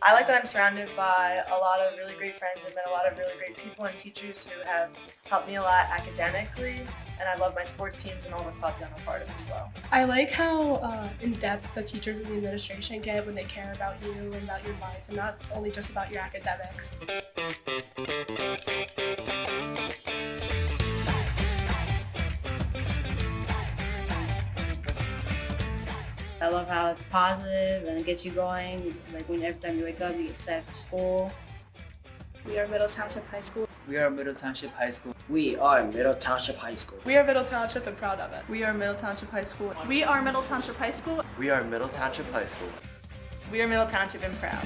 I like that I'm surrounded by a lot of really great friends and met a lot of really great people and teachers who have helped me a lot academically, and I love my sports teams and all the clubs I'm a part of as well. I like how in-depth the teachers and the administration get when they care about you and about your life, and not only just about your academics. I love how it's positive and it gets you going. Like when every time you wake up, you get excited for school. We are Middle Township High School. We are Middle Township High School. We are Middle Township High School. We are Middle Township and proud of it. We are Middle Township High School. We are Middle Township High School. We are Middle Township High School. We are Middle Township and proud.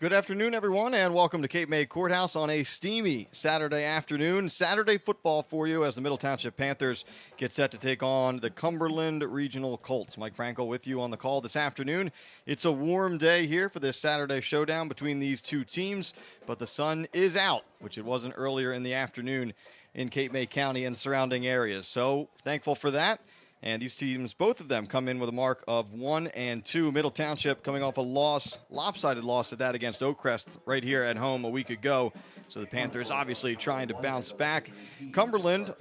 Good afternoon, everyone, and welcome to Cape May Courthouse on a steamy Saturday afternoon. Saturday football for you as the Middle Township Panthers get set to take on the Cumberland Regional Colts. Mike Frankel with you on the call this afternoon. It's a warm day here for this Saturday showdown between these two teams, but the sun is out, which it wasn't earlier in the afternoon in Cape May County and surrounding areas. So thankful for that. And these teams, both of them, come in with a mark of 1-2. Middle Township coming off a lopsided loss at that against Oakcrest right here at home a week ago. So the Panthers obviously trying to bounce back. Cumberland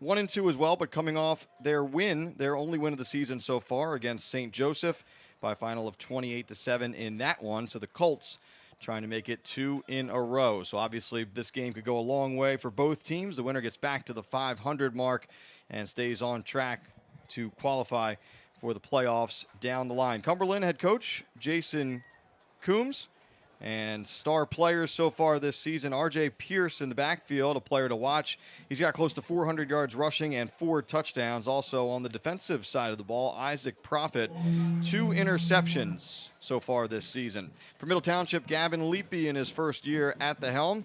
1-2 as well, but coming off their win, their only win of the season so far against St. Joseph by a final of 28-7 in that one. So the Colts trying to make it 2 in a row. So obviously this game could go a long way for both teams. The winner gets back to the 500 mark and stays on track to qualify for the playoffs down the line. Cumberland head coach Jason Coombs and star players so far this season. R.J. Pierce in the backfield, a player to watch. He's got close to 400 yards rushing and 4 touchdowns. Also on the defensive side of the ball, Isaac Prophet, 2 interceptions so far this season. For Middle Township, Gavin Leapy in his first year at the helm.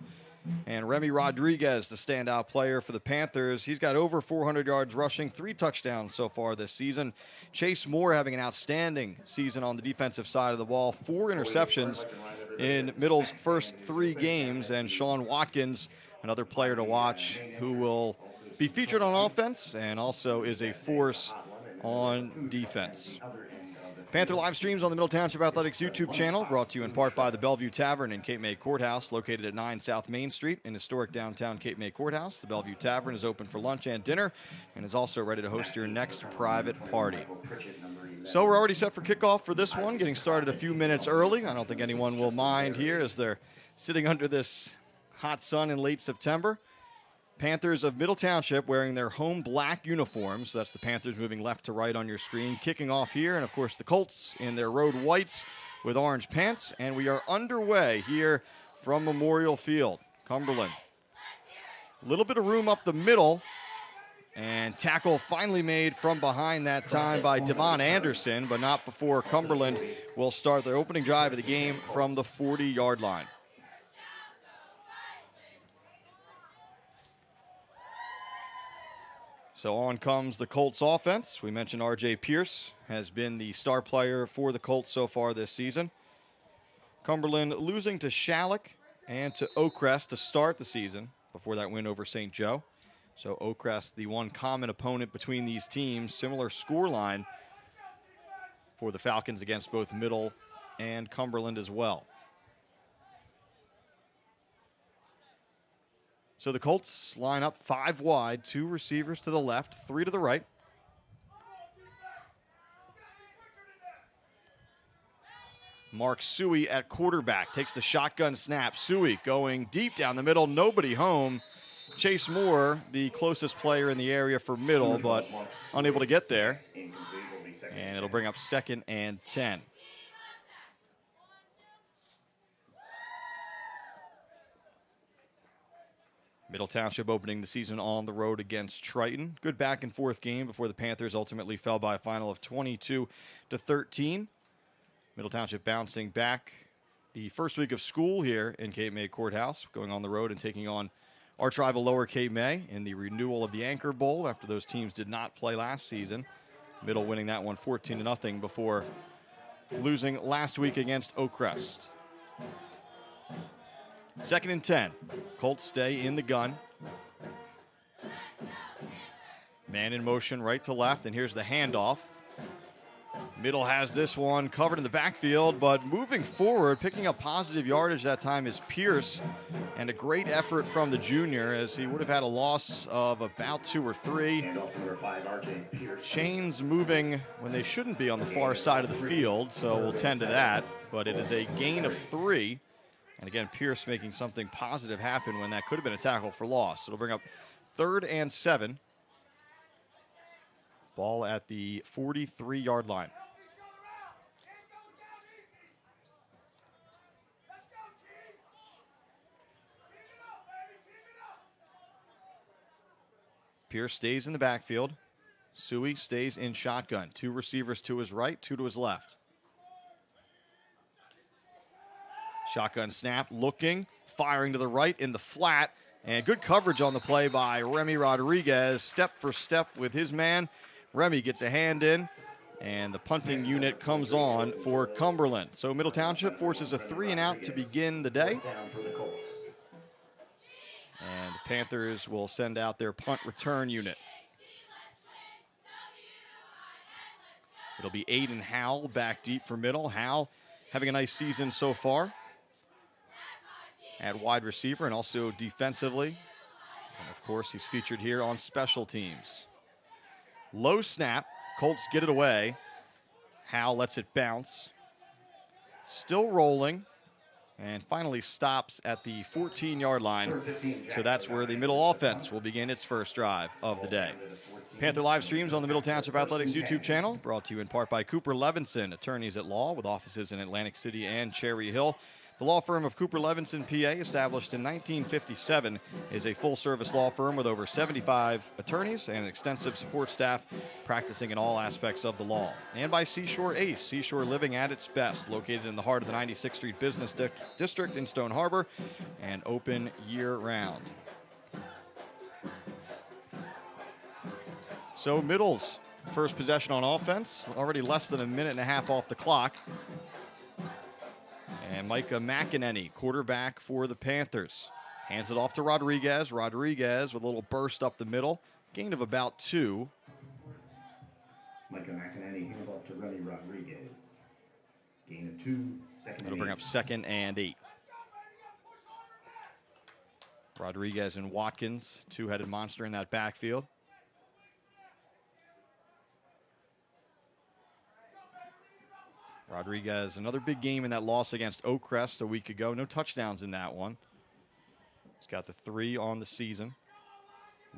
And Remy Rodriguez, the standout player for the Panthers. He's got over 400 yards rushing, 3 touchdowns so far this season. Chase Moore having an outstanding season on the defensive side of the ball, 4 interceptions in Middle's first 3 games. And Sean Watkins, another player to watch, who will be featured on offense and also is a force on defense. Panther live streams on the Middle Township Athletics YouTube channel, brought to you in part by the Bellevue Tavern in Cape May Courthouse, located at 9 South Main Street in historic downtown Cape May Courthouse. The Bellevue Tavern is open for lunch and dinner and is also ready to host your next private party. So we're already set for kickoff for this one, getting started a few minutes early. I don't think anyone will mind here as they're sitting under this hot sun in late September. Panthers of Middle Township wearing their home black uniforms. That's the Panthers moving left to right on your screen. Kicking off here, and of course the Colts in their road whites with orange pants. And we are underway here from Memorial Field. Cumberland. A little bit of room up the middle. And tackle finally made from behind that time by Devon Anderson, but not before Cumberland will start their opening drive of the game from the 40-yard line. So on comes the Colts offense. We mentioned R.J. Pierce has been the star player for the Colts so far this season. Cumberland losing to Shalleck and to Oakcrest to start the season before that win over St. Joe. So Oakcrest, the one common opponent between these teams. Similar scoreline for the Falcons against both Middle and Cumberland as well. So the Colts line up 5 wide, 2 receivers to the left, 3 to the right. Mark Suey at quarterback takes the shotgun snap. Suey going deep down the middle, nobody home. Chase Moore, the closest player in the area for Middle, but unable to get there. And it'll bring up 2nd and 10. Middle Township opening the season on the road against Triton. Good back and forth game before the Panthers ultimately fell by a final of 22-13. Middle Township bouncing back the first week of school here in Cape May Courthouse, going on the road and taking on arch rival Lower Cape May in the renewal of the Anchor Bowl after those teams did not play last season. Middle winning that one 14-0 before losing last week against Oakcrest. 2nd and 10. Colts stay in the gun. Man in motion right to left, and here's the handoff. Middle has this one covered in the backfield, but moving forward, picking up positive yardage that time is Pierce, and a great effort from the junior, as he would have had a loss of about 2 or 3. Chains moving when they shouldn't be on the far side of the field, so we'll tend to that, but it is a gain of 3. And again, Pierce making something positive happen when that could have been a tackle for loss. It'll bring up 3rd and 7. Ball at the 43-yard line. Pierce stays in the backfield. Suey stays in shotgun. 2 receivers to his right, 2 to his left. Shotgun snap, looking, firing to the right in the flat, and good coverage on the play by Remy Rodriguez. Step for step with his man. Remy gets a hand in, and the punting unit comes on for Cumberland. So Middle Township forces a 3-and-out to begin the day. And the Panthers will send out their punt return unit. It'll be Aiden Howell back deep for Middle. Howell having a nice season so far at wide receiver and also defensively. And of course, he's featured here on special teams. Low snap. Colts get it away. Howell lets it bounce. Still rolling. And finally stops at the 14-yard line. So that's where the Middle offense will begin its first drive of the day. Panther live streams on the Middle Township Athletics YouTube channel, brought to you in part by Cooper Levinson, attorneys at law with offices in Atlantic City and Cherry Hill. The law firm of Cooper Levinson, PA, established in 1957, is a full-service law firm with over 75 attorneys and an extensive support staff practicing in all aspects of the law. And by Seashore Ace, seashore living at its best, located in the heart of the 96th Street Business District in Stone Harbor and open year-round. So Middle's first possession on offense, already less than a minute and a half off the clock. And Micah McEnany, quarterback for the Panthers, hands it off to Rodriguez. Rodriguez with a little burst up the middle, gain of about 2. Micah McEnany hands off to Remy Rodriguez. Gain of 2, second and It'll bring up 2nd and 8. Rodriguez and Watkins, two-headed monster in that backfield. Rodriguez, another big game in that loss against Oakcrest a week ago. No touchdowns in that one. He's got the 3 on the season.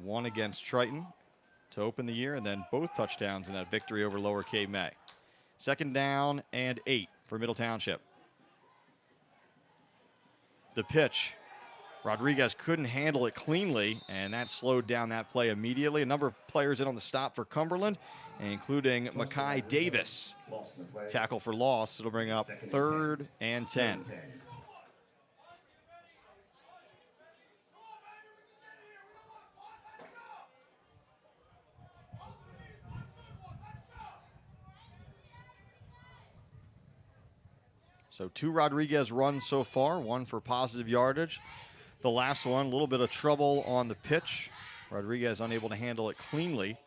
1 against Triton to open the year, and then both touchdowns in that victory over Lower K May. 2nd down and 8 for Middle Township. The pitch. Rodriguez couldn't handle it cleanly, and that slowed down that play immediately. A number of players in on the stop for Cumberland, including Makai Davis. Tackle for loss. It'll bring up 3rd and 10. So 2 Rodriguez runs so far, 1 for positive yardage. The last one, a little bit of trouble on the pitch. Rodriguez unable to handle it cleanly.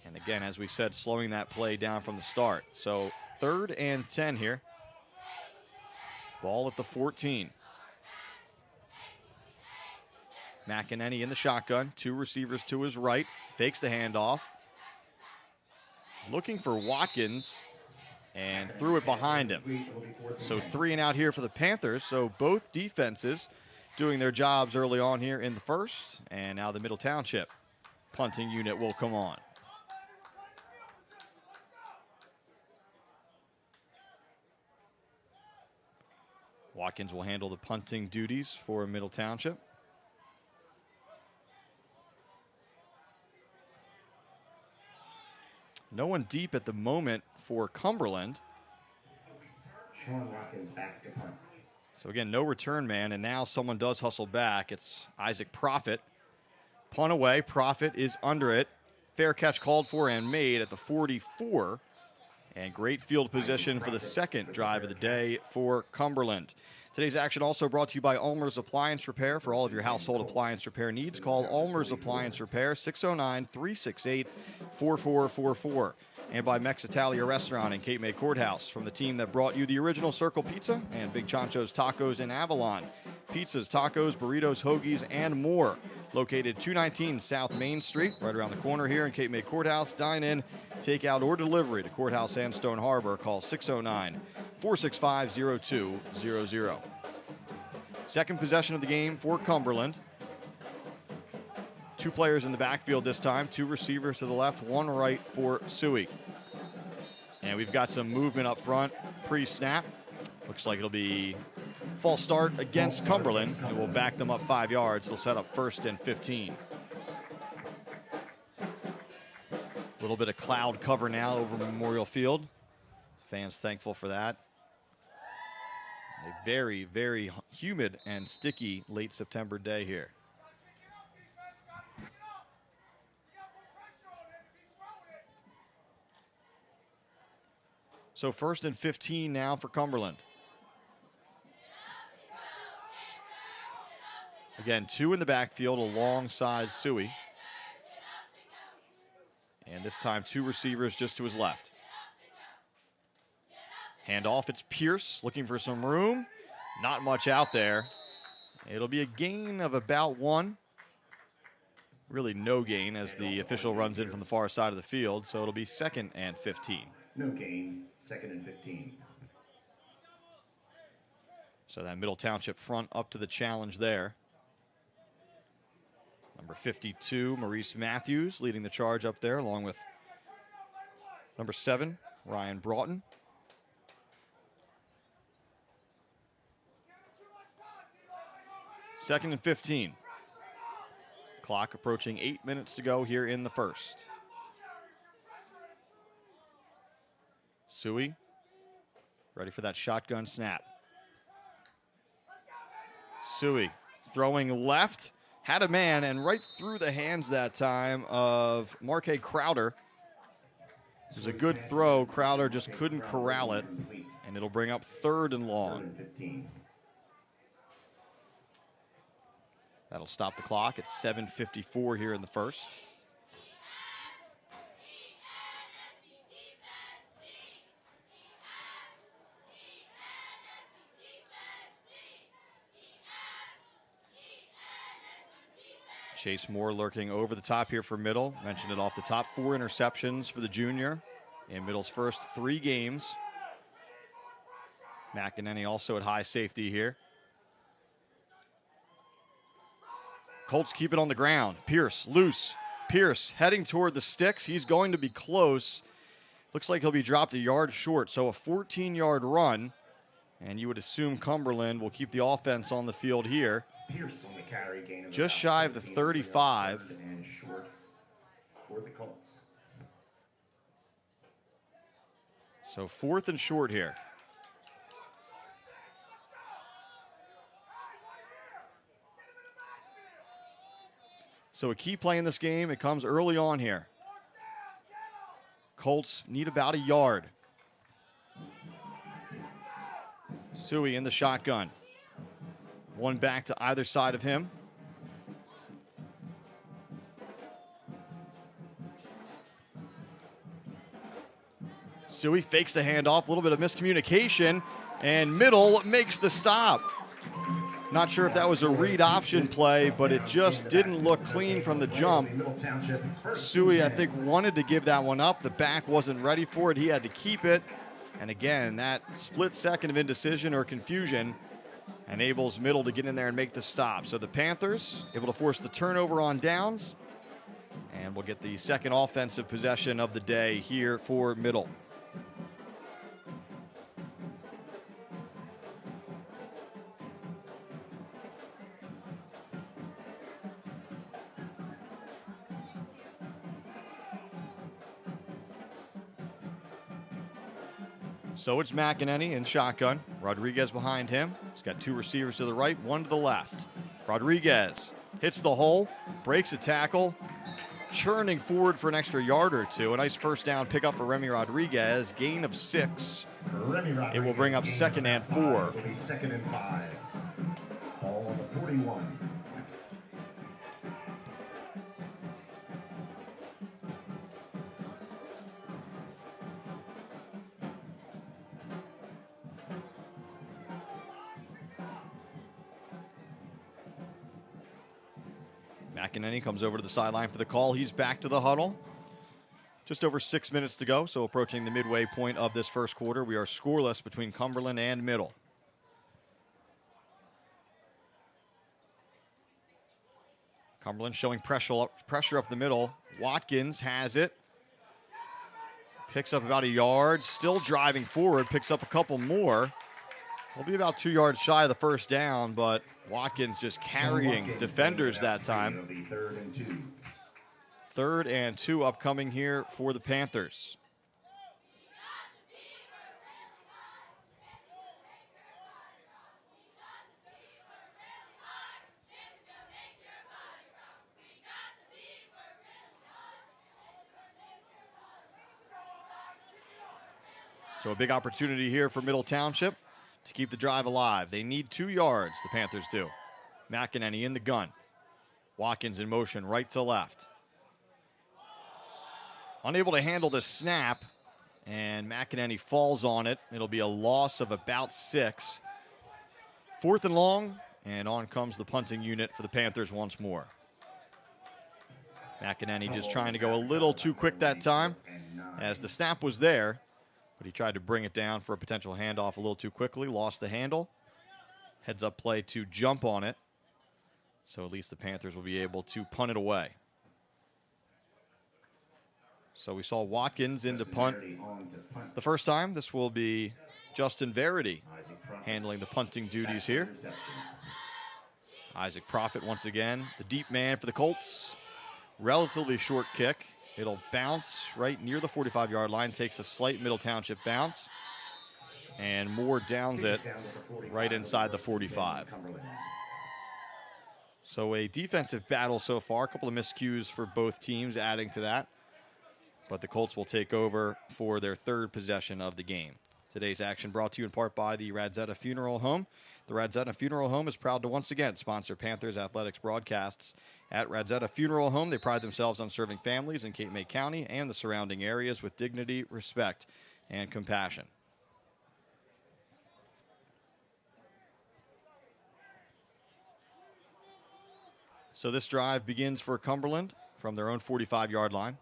And again, as we said, slowing that play down from the start. So 3rd and 10 here. Ball at the 14. McEnany in the shotgun. 2 receivers to his right. Fakes the handoff. Looking for Watkins and threw it behind him. So 3-and-out here for the Panthers. So both defenses doing their jobs early on here in the first. And now the Middle Township punting unit will come on. Watkins will handle the punting duties for Middle Township. No one deep at the moment for Cumberland. Sean Watkins back to punt. So again, no return man, and now someone does hustle back. It's Isaac Profit. Punt away. Profit is under it. Fair catch called for and made at the 44. And great field position for the second drive of the day for Cumberland. Today's action also brought to you by Ulmer's Appliance Repair. For all of your household appliance repair needs, call Ulmer's Appliance Repair, 609-368-4444. and by Mex Italia Restaurant in Cape May Courthouse. From the team that brought you the original Circle Pizza and Big Chancho's Tacos in Avalon. Pizzas, tacos, burritos, hoagies, and more. Located 219 South Main Street, right around the corner here in Cape May Courthouse. Dine in, take out, or delivery to Courthouse and Stone Harbor. Call 609-465-0200. Second possession of the game for Cumberland. 2 players in the backfield this time. 2 receivers to the left, 1 right for Suey. And we've got some movement up front pre-snap. Looks like it'll be false start against Cumberland. It will back them up 5 yards. It'll set up 1st and 15. A little bit of cloud cover now over Memorial Field. Fans thankful for that. A very, very humid and sticky late September day here. So 1st and 15 now for Cumberland. Again, 2 in the backfield alongside Suey. And this time 2 receivers just to his left. Handoff, it's Pierce looking for some room. Not much out there. It'll be a gain of about 1. Really no gain as the official runs in from the far side of the field. So it'll be 2nd and 15. No gain, 2nd and 15. So that Middle Township front up to the challenge there. Number 52, Maurice Matthews, leading the charge up there, along with number 7, Ryan Broughton. Second and 15. Clock approaching 8 minutes to go here in the first. Suey, ready for that shotgun snap. Suey throwing left. Had a man, and right through the hands that time of Marque Crowder. It was a good throw. Crowder just couldn't corral it, and it'll bring up 3rd and long. That'll stop the clock at 7:54 here in the first. Chase Moore lurking over the top here for Middle. Mentioned it off the top. 4 interceptions for the junior in Middle's first 3 games. McEnany also at high safety here. Colts keep it on the ground. Pierce loose. Pierce heading toward the sticks. He's going to be close. Looks like he'll be dropped a yard short. So a 14-yard run. And you would assume Cumberland will keep the offense on the field here. Pierce on the carry, gain of Just about shy of the 15, 35. And short for the Colts. So 4th and short here. So a key play in this game, it comes early on here. Colts need about a yard. Suey in the shotgun. 1 back to either side of him. Suey fakes the handoff, a little bit of miscommunication, and Middle makes the stop. Not sure if that was a read option play, but it just didn't look clean from the jump. Suey, I think, wanted to give that one up. The back wasn't ready for it. He had to keep it. And again, that split second of indecision or confusion enables Middle to get in there and make the stop. So the Panthers able to force the turnover on downs, and we'll get the second offensive possession of the day here for Middle. So it's McEnany in shotgun. Rodriguez behind him. He's got 2 receivers to the right, 1 to the left. Rodriguez hits the hole, breaks a tackle, churning forward for an extra yard or 2. A nice first down pickup for Remy Rodriguez. Gain of 6. It will bring up 2nd and 4. It will be 2nd and 5. Ball on the 41. McEnany comes over to the sideline for the call. He's back to the huddle. Just over 6 minutes to go, so approaching the midway point of this first quarter. We are scoreless between Cumberland and Middle. Cumberland showing pressure up the middle. Watkins has it. Picks up about a yard. Still driving forward. Picks up a couple more. Will be about 2 yards shy of the first down, but Watkins just carrying defenders that time. 3rd and 2 upcoming here for the Panthers. So a big opportunity here for Middle Township to keep the drive alive. They need 2 yards, the Panthers do. McEnany in the gun. Watkins in motion right to left. Unable to handle the snap, and McEnany falls on it. It'll be a loss of about 6. 4th and long, and on comes the punting unit for the Panthers once more. McEnany just trying to go a little too quick that time, as the snap was there, but he tried to bring it down for a potential handoff a little too quickly, lost the handle. Heads up play to jump on it, so at least the Panthers will be able to punt it away. So we saw Watkins into punt the first time. This will be Justin Verity handling the punting duties here. Isaac Prophet once again, the deep man for the Colts. Relatively short kick. It'll bounce right near the 45-yard line, takes a slight Middle Township bounce, and Moore downs it right inside the 45. So a defensive battle so far. A couple of miscues for both teams adding to that. But the Colts will take over for their 3rd possession of the game. Today's action brought to you in part by the Radzetta Funeral Home. The Radzetta Funeral Home is proud to once again sponsor Panthers athletics broadcasts. At Radzetta Funeral Home, they pride themselves on serving families in Cape May County and the surrounding areas with dignity, respect, and compassion. So this drive begins for Cumberland from their own 45-yard line.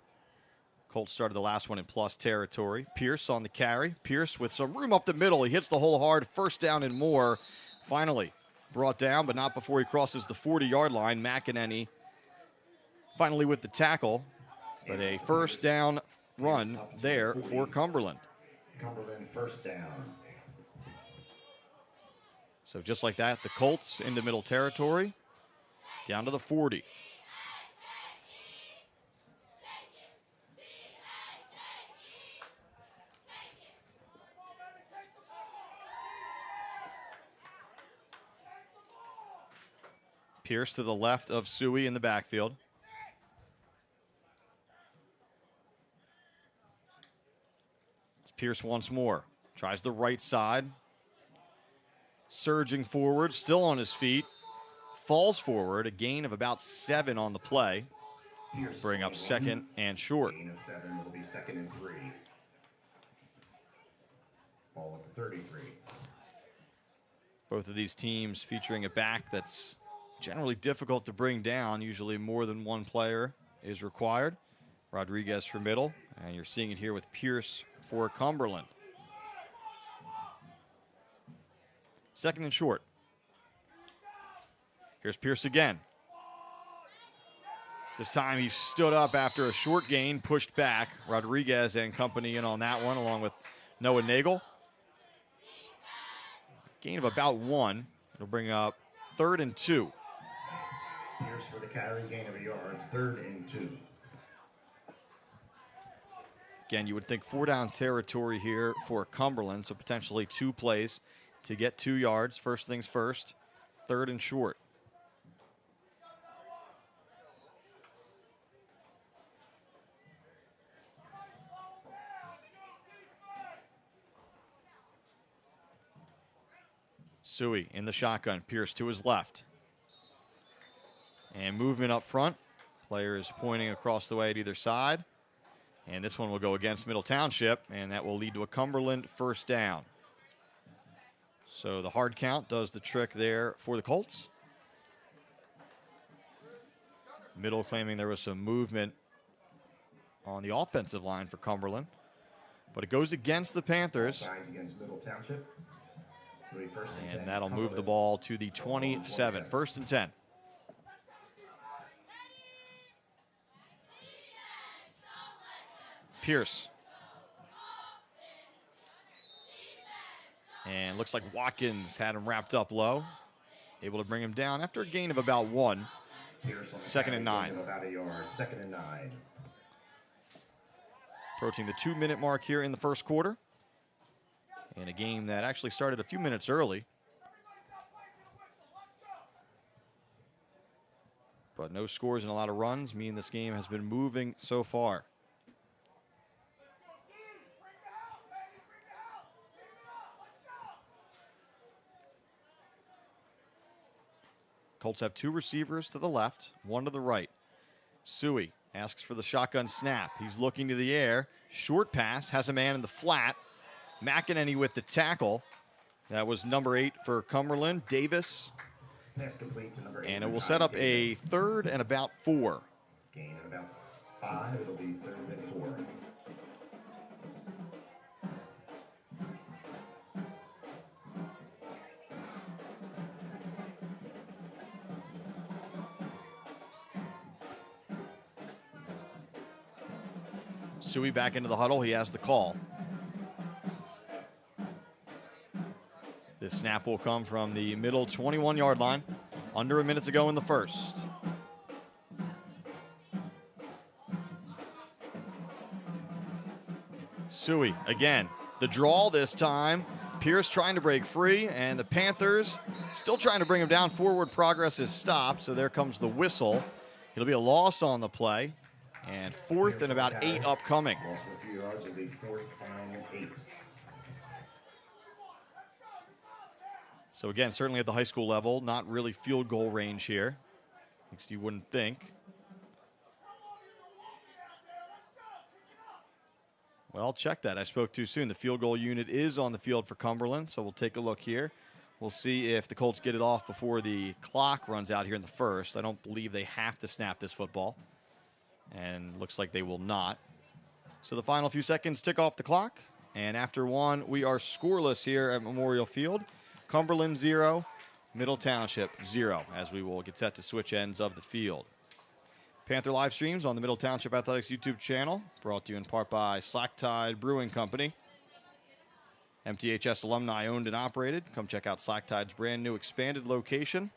Colts started the last one in plus territory. Pierce on the carry. Pierce with some room up the middle. He hits the hole hard. 1st down and more. Finally brought down, but not before he crosses the 40-yard line. McEnany finally with the tackle, but a 1st down run there for Cumberland. Cumberland 1st down. So just like that, the Colts into middle territory, down to the 40. Pierce to the left of Suey in the backfield. It's Pierce once more. Tries the right side. Surging forward, still on his feet. Falls forward, a gain of about 7 on the play. Bring up 2nd and short. Gain of 7 will be 2nd and 3. Ball at the 33. Both of these teams featuring a back that's generally difficult to bring down. Usually more than one player is required. Rodriguez for Middle, and you're seeing it here with Pierce for Cumberland. 2nd and short. Here's Pierce again. This time he stood up after a short gain, pushed back. Rodriguez and company in on that one, along with Noah Nagel. Gain of about 1. It'll bring up 3rd and 2. Pierce for the carry, gain of a yard, 3rd and 2. Again, you would think 4-down territory here for Cumberland, so potentially 2 plays to get 2 yards. First things first, 3rd and short. Suey in the shotgun, Pierce to his left. And movement up front. Players pointing across the way at either side. And this one will go against Middle Township, and that will lead to a Cumberland 1st down. So the hard count does the trick there for the Colts. Middle claiming there was some movement on the offensive line for Cumberland. But it goes against the Panthers. Signs against Middle Township. First and 10, And that'll move the Cumberland. ball to the 27. First and 10. Pierce. And looks like Watkins had him wrapped up low. Able to bring him down after a gain of about 1. Pierce on the Second and carry, 9. About a yard. Second and 9. Approaching the 2-minute mark here in the first quarter. In a game that actually started a few minutes early. But no scores and a lot of runs mean this game has been moving so far. Colts have 2 receivers to the left, 1 to the right. Suey asks for the shotgun snap. He's looking to the air. Short pass, has a man in the flat. McEnany with the tackle. That was number 8 for Cumberland, Davis. Pass complete to number 8. And it will set up a 3rd and about 4. Gain of about 5. It'll be 3rd and 4. Suey back into the huddle. He has the call. This snap will come from the middle 21-yard line. Under a minute to go in the first. Suey again. The draw this time. Pierce trying to break free, and the Panthers still trying to bring him down. Forward progress is stopped, so there comes the whistle. It'll be a loss on the play. And 4th and about 8 upcoming. Lost a few yards. It'll be 4th and 8. So again, certainly at the high school level, not really field goal range here. At least you wouldn't think. Well, check that. I spoke too soon. The field goal unit is on the field for Cumberland, so we'll take a look here. We'll see if the Colts get it off before the clock runs out here in the first. I don't believe they have to snap this football. And looks like they will not. So the final few seconds tick off the clock. And after 1, we are scoreless here at Memorial Field. Cumberland 0, Middle Township 0, as we will get set to switch ends of the field. Panther live streams on the Middle Township Athletics YouTube channel, brought to you in part by Slack Tide Brewing Company. MTHS alumni owned and operated. Come check out Slack Tide's brand new expanded location,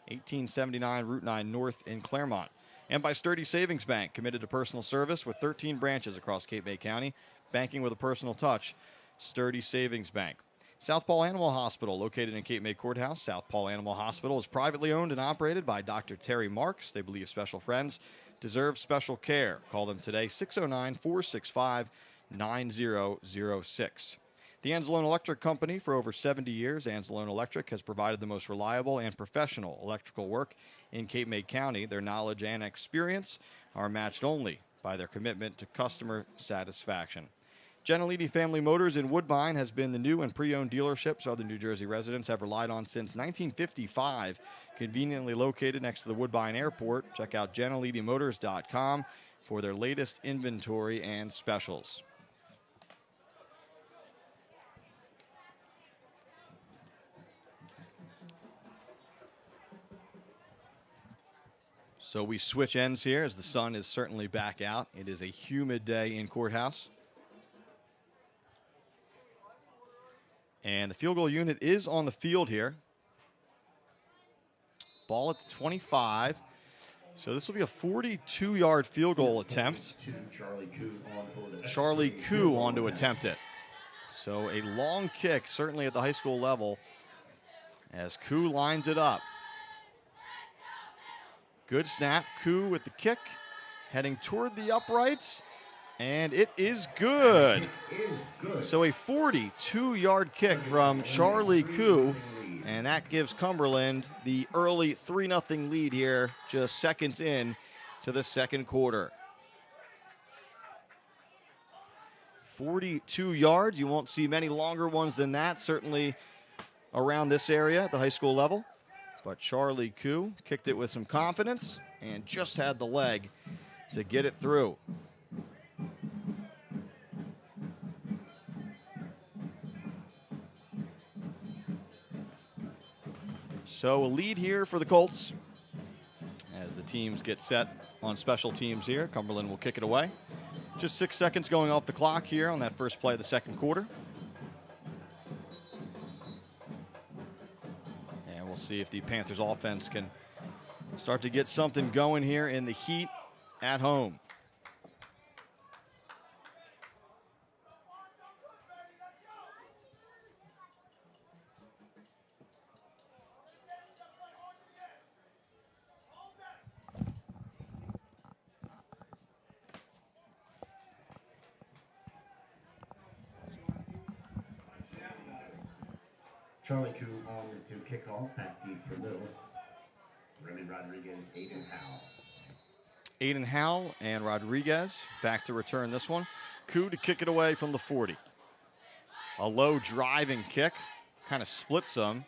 1879 Route 9 North in Claremont. And by Sturdy Savings Bank, committed to personal service with 13 branches across Cape May County. Banking with a personal touch, Sturdy Savings Bank. South Paul Animal Hospital, located in Cape May Courthouse. South Paul Animal Hospital is privately owned and operated by Dr. Terry Marks. They believe special friends deserve special care. Call them today, 609-465-9006. The Anzalone Electric Company, for over 70 years, Anzalone Electric has provided the most reliable and professional electrical work in Cape May County. Their knowledge and experience are matched only by their commitment to customer satisfaction. Gentilini Family Motors in Woodbine has been the new and pre-owned dealership Southern New Jersey residents have relied on since 1955. Conveniently located next to the Woodbine Airport. Check out GentiliniMotors.com for their latest inventory and specials. So we switch ends here as the sun is certainly back out. It is a humid day in Courthouse. And the field goal unit is on the field here. Ball at the 25. So this will be a 42-yard field goal attempt. Charlie Koo on to attempt it. So a long kick, certainly at the high school level, as Koo lines it up. Good snap. Koo with the kick, heading toward the uprights, and it is good. So a 42-yard kick from Charlie Koo, and that gives Cumberland the early 3-0 lead here, just seconds in to the second quarter. 42 yards. You won't see many longer ones than that, certainly around this area at the high school level. But Charlie Koo kicked it with some confidence and just had the leg to get it through. So a lead here for the Colts as the teams get set on special teams here. Cumberland will kick it away. Just 6 seconds going off the clock here on that first play of the second quarter. And we'll see if the Panthers offense can start to get something going here in the heat at home. Charlie Koo on to kickoff, back deep for middle. Remy Rodriguez, Aiden Howell. Aiden Howell and Rodriguez back to return this one. Koo to kick it away from the 40. A low driving kick, kind of split some.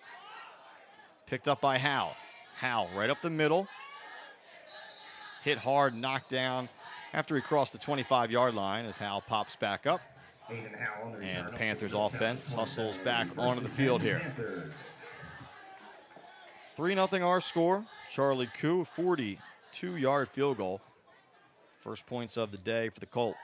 Picked up by Howell. Howell right up the middle. Hit hard, knocked down after he crossed the 25-yard line as Howell pops back up. And the Panthers offense hustles back onto the field here. 3-0 our score. Charlie Koo, 42-yard field goal. First points of the day for the Colts.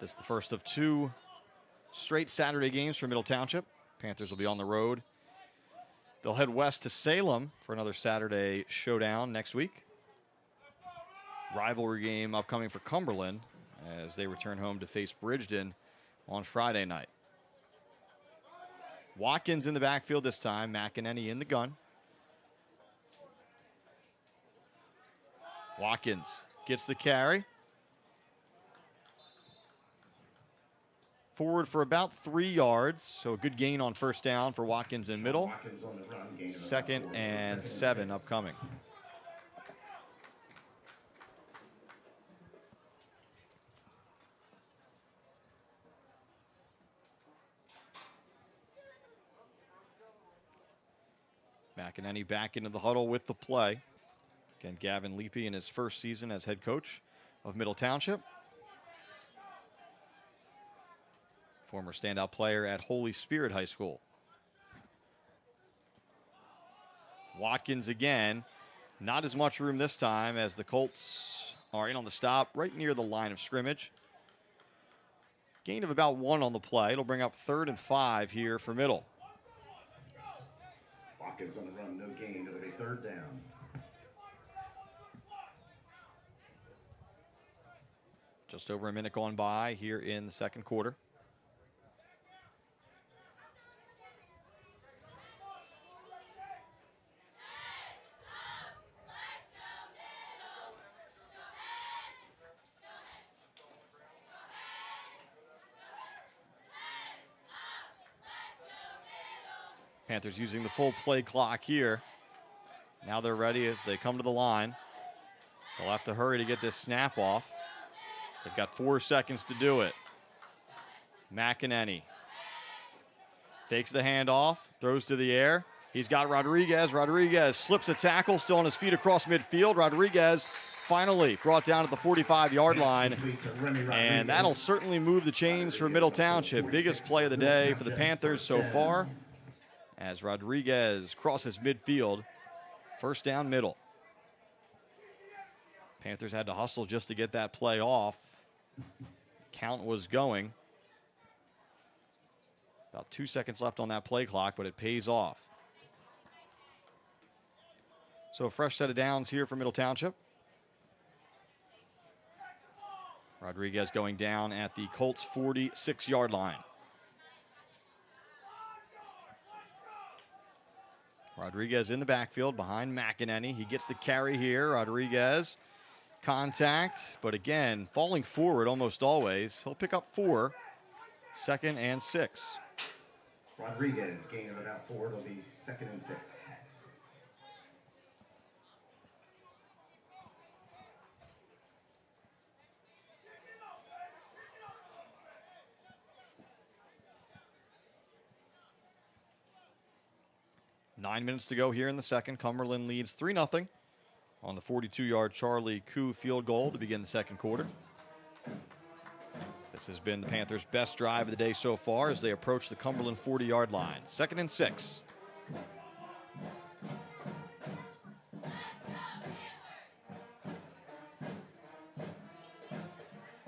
This is the first of 2 straight Saturday games for Middle Township. Panthers will be on the road. They'll head west to Salem for another Saturday showdown next week. Rivalry game upcoming for Cumberland as they return home to face Bridgeton on Friday night. Watkins in the backfield this time. McEnany in the gun. Watkins gets the carry. Forward for about 3 yards, so a good gain on first down for Watkins in middle. 2nd and 7 upcoming. McEnany back into the huddle with the play. Again, Gavin Leapy in his first season as head coach of Middle Township. Former standout player at Holy Spirit High School. Watkins again. Not as much room this time as the Colts are in on the stop right near the line of scrimmage. Gain of about 1 on the play. It'll bring up 3rd and 5 here for middle. Watkins on the run, no gain. It'll be 3rd down. Just over a minute gone by here in the second quarter. Panthers using the full play clock here. Now they're ready as they come to the line. They'll have to hurry to get this snap off. They've got 4 seconds to do it. McEnany takes the handoff, throws to the air. He's got Rodriguez. Rodriguez slips a tackle, still on his feet across midfield. Rodriguez finally brought down at the 45-yard line. And that'll certainly move the chains for Middle Township. Biggest play of the day for the Panthers so far, as Rodriguez crosses midfield. First down middle. Panthers had to hustle just to get that play off. Count was going. About 2 seconds left on that play clock, but it pays off. So a fresh set of downs here for Middle Township. Rodriguez going down at the Colts 46-yard line. Rodriguez in the backfield behind McEnany. He gets the carry here. Rodriguez, contact, but again, falling forward almost always. He'll pick up 4, 2nd and 6. Rodriguez, gain of about 4. It'll be 2nd and 6. 9 minutes to go here in the second. Cumberland leads 3-0 on the 42-yard Charlie Koo field goal to begin the second quarter. This has been the Panthers' best drive of the day so far as they approach the Cumberland 40-yard line. 2nd and 6.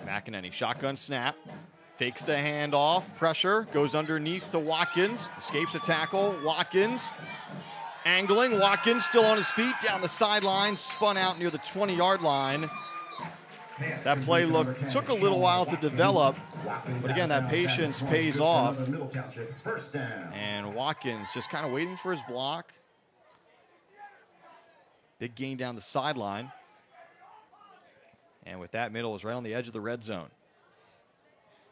McEnany, shotgun snap, fakes the handoff, pressure, goes underneath to Watkins, escapes a tackle, Watkins angling, Watkins still on his feet, down the sideline, spun out near the 20-yard line. That play took a little while to develop, but again, that patience pays off. And Watkins just kind of waiting for his block. Big gain down the sideline. And with that, Middle is right on the edge of the red zone.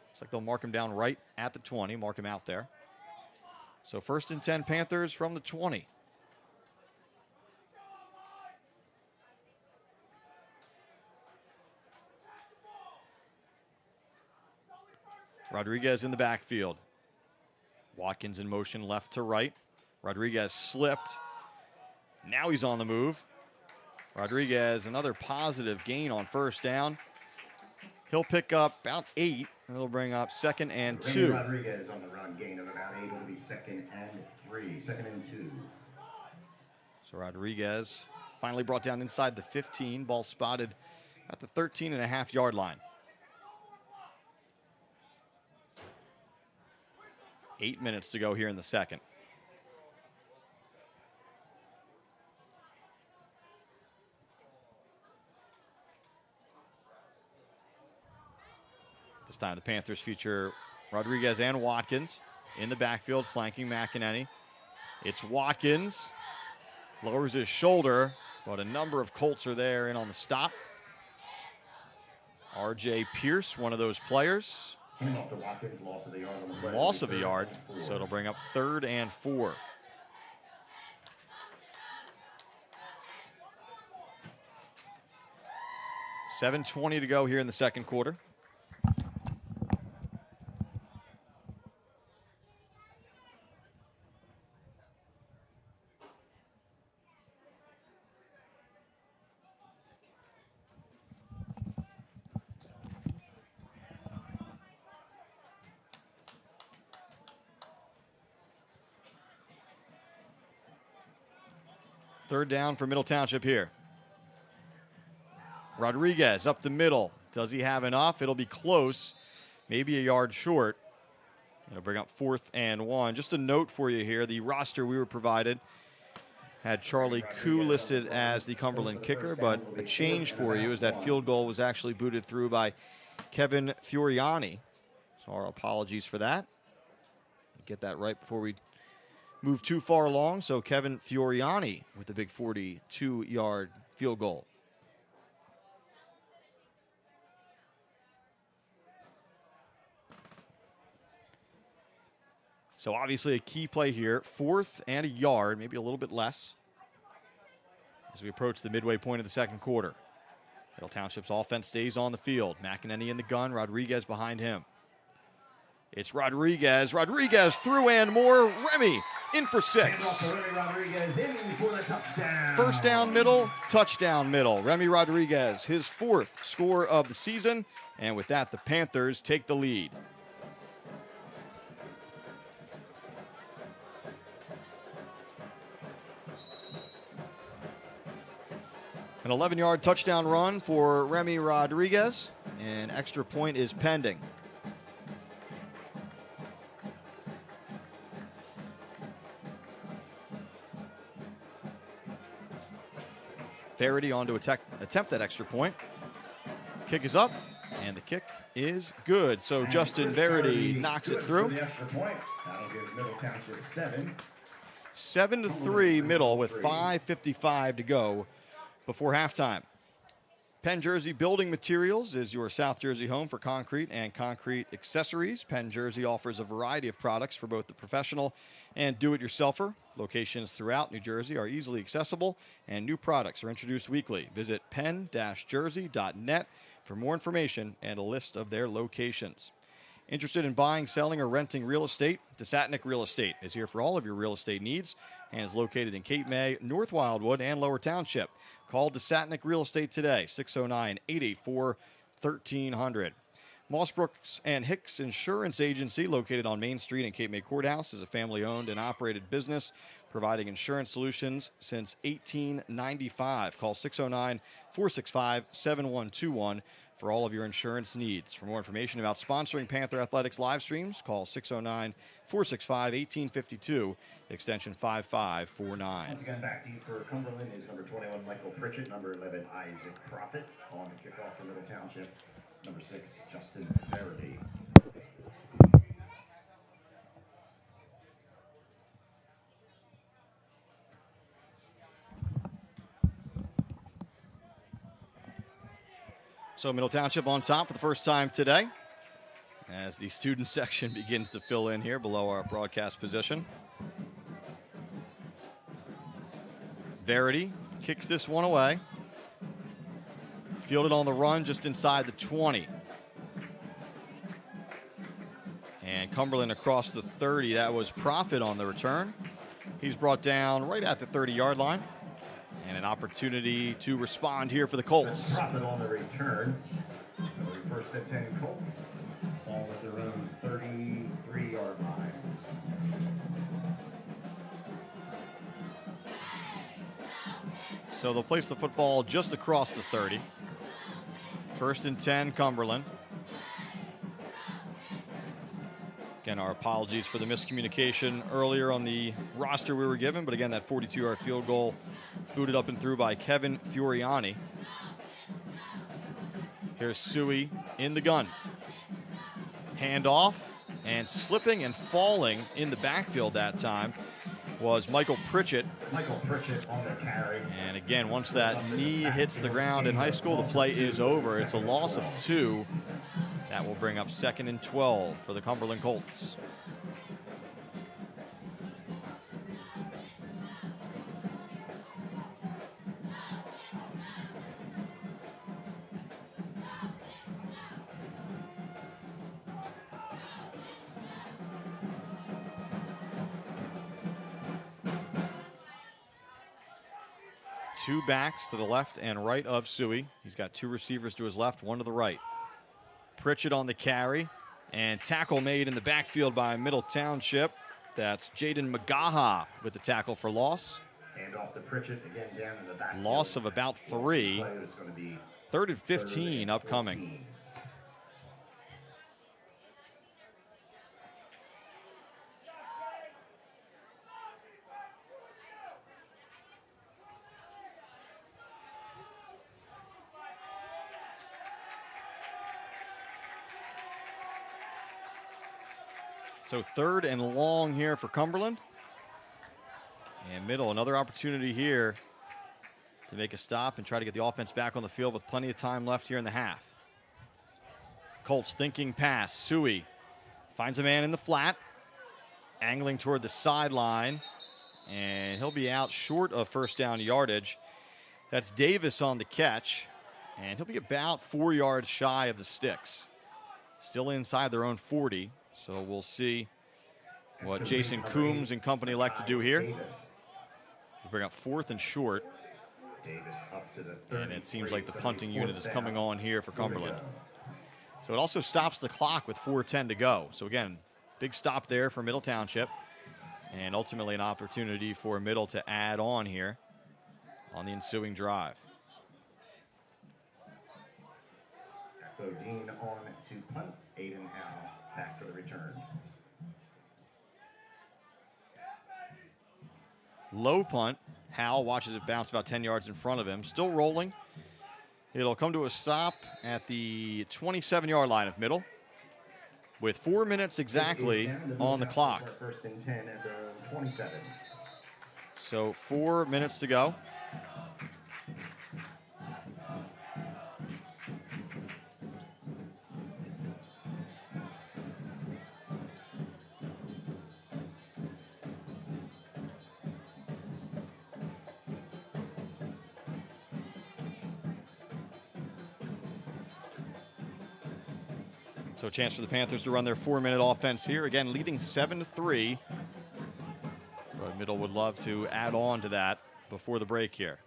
Looks like they'll mark him down right at the 20, mark him out there. So 1st and 10 Panthers from the 20. Rodriguez in the backfield. Watkins in motion left to right. Rodriguez slipped. Now he's on the move. Rodriguez, another positive gain on 1st down. He'll pick up about 8, and it'll bring up 2nd and 2. Rodriguez on the run, gain of about 8. It'll be 2nd and 3, 2nd and 2. So Rodriguez finally brought down inside the 15. Ball spotted at the 13.5-yard line. 8 minutes to go here in the second. This time the Panthers feature Rodriguez and Watkins in the backfield, flanking McEnany. It's Watkins, lowers his shoulder, but a number of Colts are there in on the stop. R.J. Pierce, one of those players. Hand off to Watkins, loss of the yard on the play. Loss of a yard, so it'll bring up 3rd and 4. $7:20 to go here in the second quarter. Third down for Middle Township here. Rodriguez up the middle. Does he have enough? It'll be close, maybe a yard short. It'll bring up 4th and 1. Just a note for you here, the roster we were provided had Charlie Koo listed as the Cumberland kicker, but a change for you is that field goal was actually booted through by Kevin Fioriani. So our apologies for that. Get that right before we move too far along. So Kevin Fioriani with the big 42-yard field goal. So obviously a key play here. 4th and a yard, maybe a little bit less, as we approach the midway point of the second quarter. Middle Township's offense stays on the field. McEnany in the gun, Rodriguez behind him. It's Rodriguez. Rodriguez through and more. Remy in for 6. First down Middle, touchdown Middle. Remy Rodriguez, his 4th score of the season. And with that, the Panthers take the lead. An 11-yard touchdown run for Remy Rodriguez. An extra point is pending. Verity on to attempt that extra point. Kick is up, and the kick is good. So and Justin Verity knocks it through. That'll give Middle Township 7. 7-3 Middle with 5:55 to go before halftime. Penn Jersey Building Materials is your South Jersey home for concrete and concrete accessories. Penn Jersey offers a variety of products for both the professional and do-it-yourselfer. Locations throughout New Jersey are easily accessible, and new products are introduced weekly. Visit penn-jersey.net for more information and a list of their locations. Interested in buying, selling, or renting real estate? Desatnik Real Estate is here for all of your real estate needs and is located in Cape May, North Wildwood, and Lower Township. Call Desatnik Real Estate today, 609-884-1300. Moss Brooks and Hicks Insurance Agency, located on Main Street in Cape May Courthouse, is a family-owned and operated business providing insurance solutions since 1895. Call 609-465-7121 for all of your insurance needs. For more information about sponsoring Panther Athletics live streams, call 609-465-1852, extension 5549. Once again, back to you for Cumberland is number 21, Michael Pritchett, number 11, Isaac Profit. On the kickoff for Middle Township, number 6, Justin Verity. So Middle Township on top for the first time today as the student section begins to fill in here below our broadcast position. Verity kicks this one away. Fielded on the run just inside the 20. And Cumberland across the 30. That was Profit on the return. He's brought down right at the 30-yard line. And an opportunity to respond here for the Colts. Profit on the return. First and 10 Colts. Ball at their own 33-yard line. So they'll place the football just across the 30. First and 10, Cumberland. Again, our apologies for the miscommunication earlier on the roster we were given, but again, that 42-yard field goal booted up and through by Kevin Fioriani. Here's Suey in the gun. Handoff, and slipping and falling in the backfield that time was Michael Pritchett. Michael Pritchett on the carry. And again, once that knee hits the ground in high school, the play is over. It's a loss of 2. That will bring up 2nd and 12 for the Cumberland Colts. Two backs to the left and right of Suey. He's got 2 receivers to his left, 1 to the right. Pritchett on the carry, and tackle made in the backfield by Middle Township. That's Jaden McGaha with the tackle for loss. Hand off to Pritchett again down in the backfield. Loss of about 3. 3rd and 15 upcoming. So 3rd and long here for Cumberland. And Middle, another opportunity here to make a stop and try to get the offense back on the field with plenty of time left here in the half. Colts thinking pass. Suey finds a man in the flat, angling toward the sideline, and he'll be out short of first down yardage. That's Davis on the catch, and he'll be about 4 yards shy of the sticks. Still inside their own 40. So we'll see what Jason Coombs and company like to do here. We'll bring up 4th and short. And it seems like the punting unit is coming on here for Cumberland. So it also stops the clock with 4:10 to go. So again, big stop there for Middle Township. And ultimately an opportunity for Middle to add on here on the ensuing drive. Bodine on to punt. Aiden Howe back for the return. Low punt. Howell watches it bounce about 10 yards in front of him. Still rolling. It'll come to a stop at the 27-yard line of Middle with 4 minutes exactly on the clock. First and 10 at the 27. So 4 minutes to go. So a chance for the Panthers to run their 4-minute offense here. Again, leading 7-3. But Middle would love to add on to that before the break here.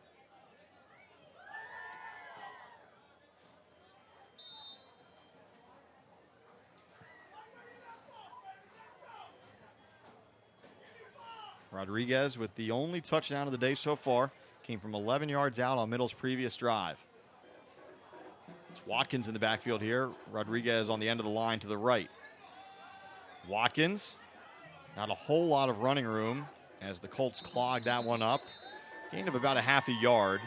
Rodriguez with the only touchdown of the day so far. Came from 11 yards out on Middle's previous drive. It's Watkins in the backfield here. Rodriguez on the end of the line to the right. Watkins, not a whole lot of running room as the Colts clogged that one up. Gain of about a half a yard.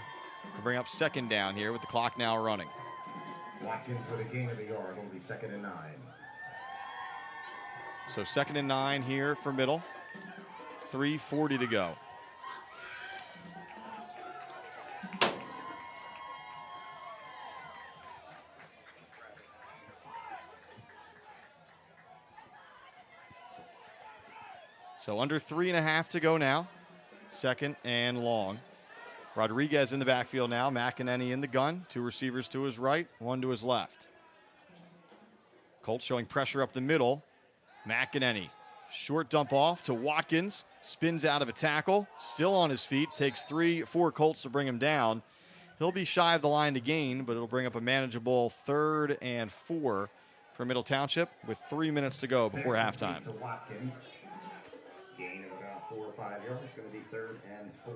We'll bring up second down here with the clock now running. Watkins with a gain of a yard, will be 2nd and 9. So 2nd and 9 here for Middle. 3:40 to go. So under 3.5 to go now. 2nd and long. Rodriguez in the backfield now. McEnany in the gun. 2 receivers to his right, 1 to his left. Colts showing pressure up the middle. McEnany. Short dump off to Watkins. Spins out of a tackle. Still on his feet. Takes 3-4 Colts to bring him down. He'll be shy of the line to gain, but it'll bring up a manageable 3rd and 4 for Middle Township with 3 minutes to go before halftime. To Watkins. Gain of about 4 or 5 yards. It's going to be 3rd and 4.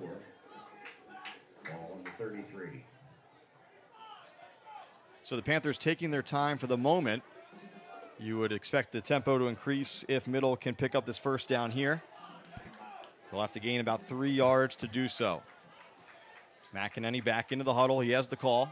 Ball on the 33. So the Panthers taking their time for the moment. You would expect the tempo to increase if Middle can pick up this first down here. They'll have to gain about 3 yards to do so. McEnany back into the huddle. He has the call.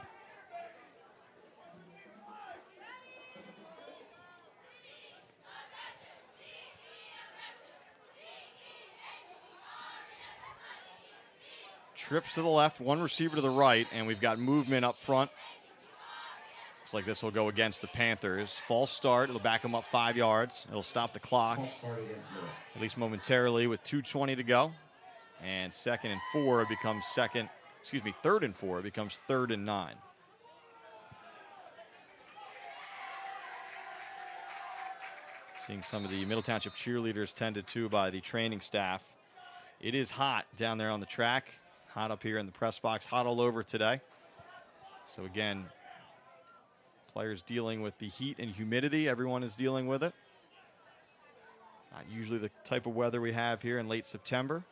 Trips to the left, 1 receiver to the right, and we've got movement up front. Looks like this will go against the Panthers. False start. It'll back them up 5 yards. It'll stop the clock, at least momentarily, with 2:20 to go. And 2nd and 4 becomes 3rd and 4 becomes 3rd and 9. Seeing some of the Middle Township cheerleaders tended to by the training staff. It is hot down there on the track. Hot up here in the press box. Hot all over today. So again, players dealing with the heat and humidity. Everyone is dealing with it. Not usually the type of weather we have here in late September.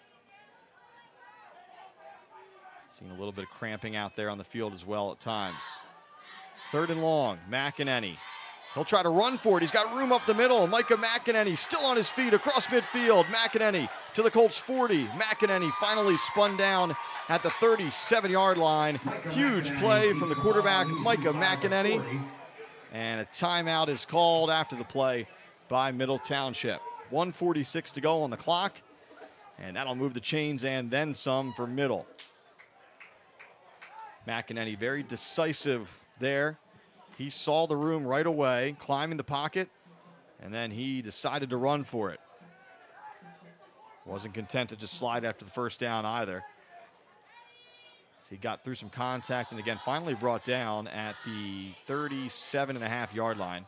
Seeing a little bit of cramping out there on the field as well at times. 3rd and long, McEnany. He'll try to run for it. He's got room up the middle. Micah McEnany still on his feet across midfield. McEnany to the Colts 40. McEnany finally spun down at the 37-yard line. Huge play from the quarterback, Micah McEnany. And a timeout is called after the play by Middle Township. 1:46 to go on the clock. And that'll move the chains and then some for Middle. McEnany very decisive there. He saw the room right away, climbing the pocket, and then he decided to run for it. Wasn't content to just slide after the first down either. So he got through some contact and again finally brought down at the 37.5-yard line.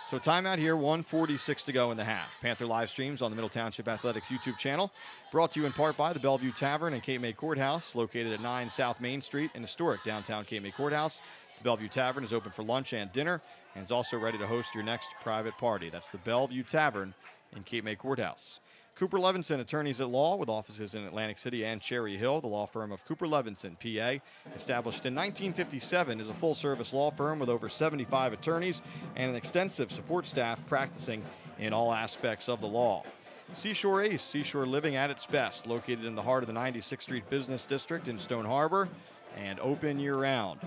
So timeout here, 1:46 to go in the half. Panther live streams on the Middle Township Athletics YouTube channel. Brought to you in part by the Bellevue Tavern and Cape May Courthouse, located at 9 South Main Street in historic downtown Cape May Courthouse. The Bellevue Tavern is open for lunch and dinner and is also ready to host your next private party. That's the Bellevue Tavern in Cape May Courthouse. Cooper Levinson, attorneys at law with offices in Atlantic City and Cherry Hill. The law firm of Cooper Levinson, PA, established in 1957, is a full-service law firm with over 75 attorneys and an extensive support staff practicing in all aspects of the law. Seashore Ace, seashore living at its best, located in the heart of the 96th Street Business District in Stone Harbor and open year-round.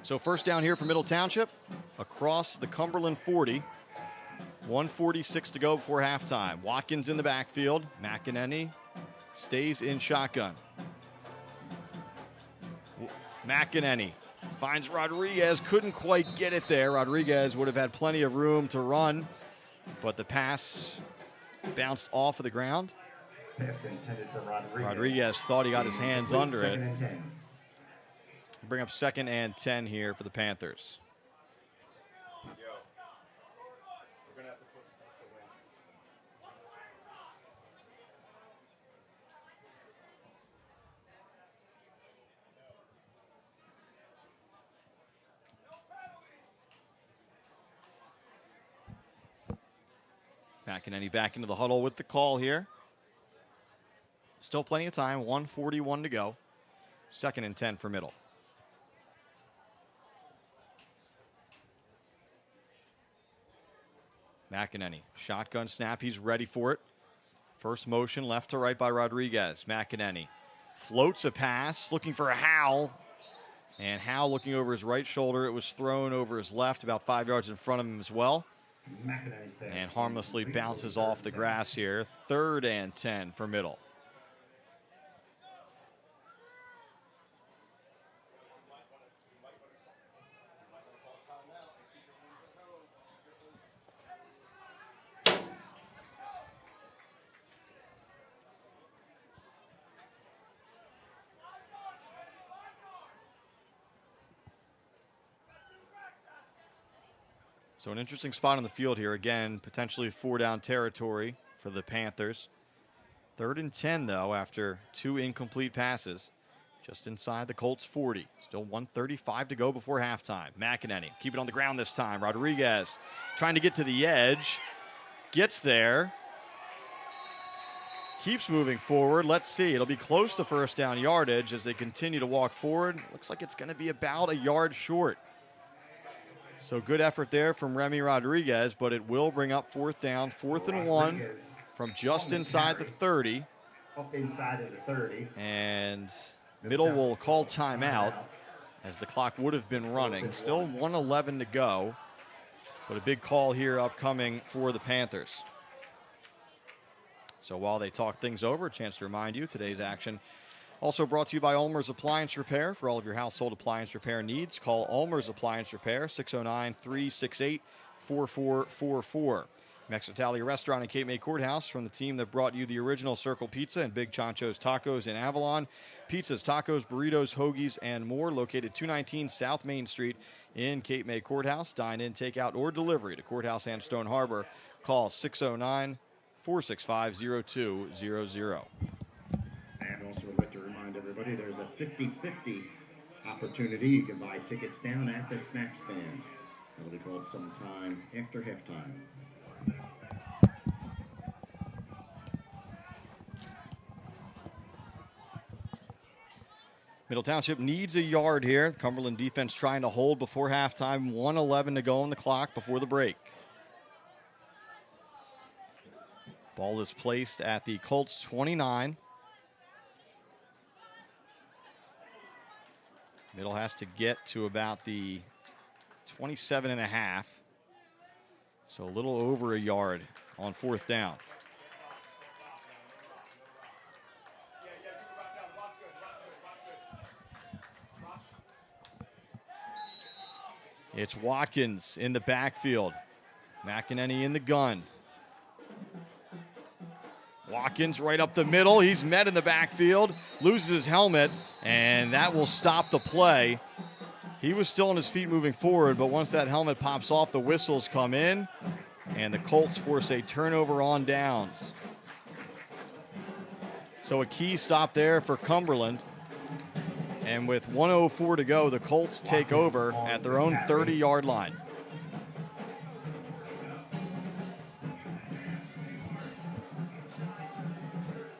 So first down here for Middle Township, across the Cumberland 40. 1:46 to go before halftime. Watkins in the backfield. McEnany stays in shotgun. McEnany finds Rodriguez, couldn't quite get it there. Rodriguez would have had plenty of room to run, but the pass bounced off of the ground. Pass intended for Rodriguez. Rodriguez thought he got his hands under it. Second and 10. Bring up 2nd and 10 here for the Panthers. McEnany back into the huddle with the call here. Still plenty of time, 1:41 to go. 2nd and 10 for Middle. McEnany, shotgun snap, he's ready for it. First motion left to right by Rodriguez. McEnany floats a pass, looking for a Howell. And Howell looking over his right shoulder. It was thrown over his left, about 5 yards in front of him as well. And harmlessly bounces off the grass here. 3rd and 10 for Middle. So an interesting spot on the field here. Again, potentially 4-down territory for the Panthers. 3rd and 10, though, after 2 incomplete passes. Just inside the Colts' 40. Still 1:35 to go before halftime. McEnany, keep it on the ground this time. Rodriguez trying to get to the edge. Gets there. Keeps moving forward. Let's see. It'll be close to 1st down yardage as they continue to walk forward. Looks like it's going to be about a yard short. So good effort there from Remy Rodriguez, but it will bring up 4th down, 4th and 1 from just inside the 30. Up inside of the 30. And Middle will call timeout as the clock would have been running. Still 1:11 to go, but a big call here upcoming for the Panthers. So while they talk things over, a chance to remind you today's action also brought to you by Ulmer's Appliance Repair. For all of your household appliance repair needs, call Ulmer's Appliance Repair, 609-368-4444. Mex Italia Restaurant and Cape May Courthouse, from the team that brought you the original Circle Pizza and Big Chancho's Tacos in Avalon. Pizzas, tacos, burritos, hoagies, and more, located 219 South Main Street in Cape May Courthouse. Dine in, take out, or delivery to Courthouse and Stone Harbor. Call 609-465-0200. And also would like to remind everybody there's a 50-50 opportunity. You can buy tickets down at the snack stand. That'll be called sometime after halftime. Middle Township needs a yard here. Cumberland defense trying to hold before halftime. 1:11 to go on the clock before the break. Ball is placed at the Colts 29. Middle has to get to about the 27.5. So a little over a yard on 4th down. It's Watkins in the backfield. McEnany in the gun. Watkins right up the middle. He's met in the backfield, loses his helmet, and that will stop the play. He was still on his feet moving forward, but once that helmet pops off, the whistles come in, and the Colts force a turnover on downs. So a key stop there for Cumberland. And with 1:04 to go, the Colts take over at their own 30-yard line.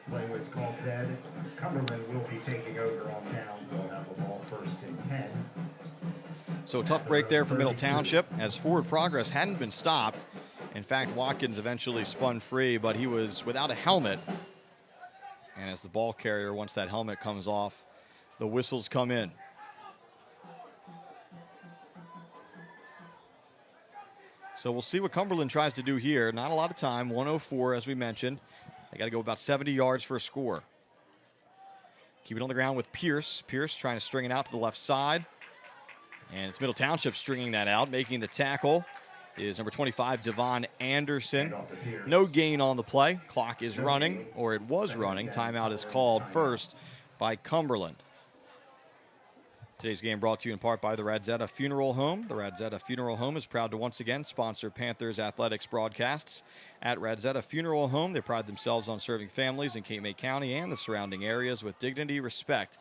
Play was called dead. Cumberland will be taking over on downs. They'll have the ball 1st and 10. So a tough break there for Middle Township as forward progress hadn't been stopped. In fact, Watkins eventually spun free, but he was without a helmet. And as the ball carrier, once that helmet comes off, the whistles come in. So we'll see what Cumberland tries to do here. Not a lot of time, 1:04 as we mentioned. They got to go about 70 yards for a score. Keep it on the ground with Pierce. Pierce trying to string it out to the left side. And it's Middle Township stringing that out, making the tackle is number 25, Devon Anderson. No gain on the play. Clock is running, or it was running. Timeout is called first by Cumberland. Today's game brought to you in part by the Radzetta Funeral Home. The Radzetta Funeral Home is proud to once again sponsor Panthers athletics broadcasts. At Radzetta Funeral Home, they pride themselves on serving families in Cape May County and the surrounding areas with dignity, respect,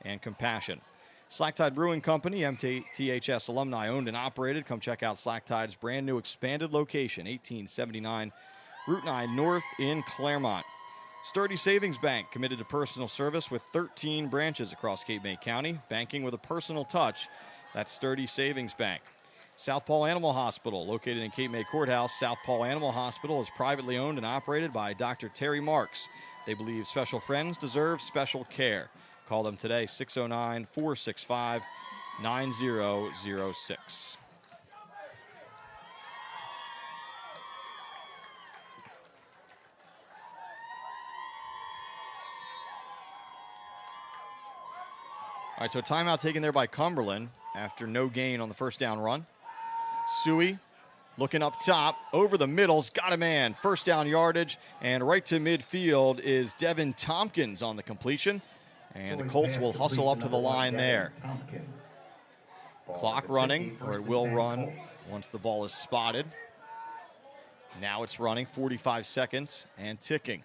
and compassion. Slacktide Brewing Company, MTHS alumni owned and operated. Come check out Slacktide's brand new expanded location, 1879 Route 9 North in Claremont. Sturdy Savings Bank, committed to personal service with 13 branches across Cape May County. Banking with a personal touch. That's Sturdy Savings Bank. South Paul Animal Hospital, located in Cape May Courthouse. South Paul Animal Hospital is privately owned and operated by Dr. Terry Marks. They believe special friends deserve special care. Call them today, 609-465-9006. All right, so timeout taken there by Cumberland after no gain on the first down run. Suey looking up top, over the middle's got a man. First down yardage, and right to midfield is Devin Tompkins on the completion. And the Colts will hustle up to the line there. Clock running, or it will run once the ball is spotted. Now it's running, 45 seconds and ticking.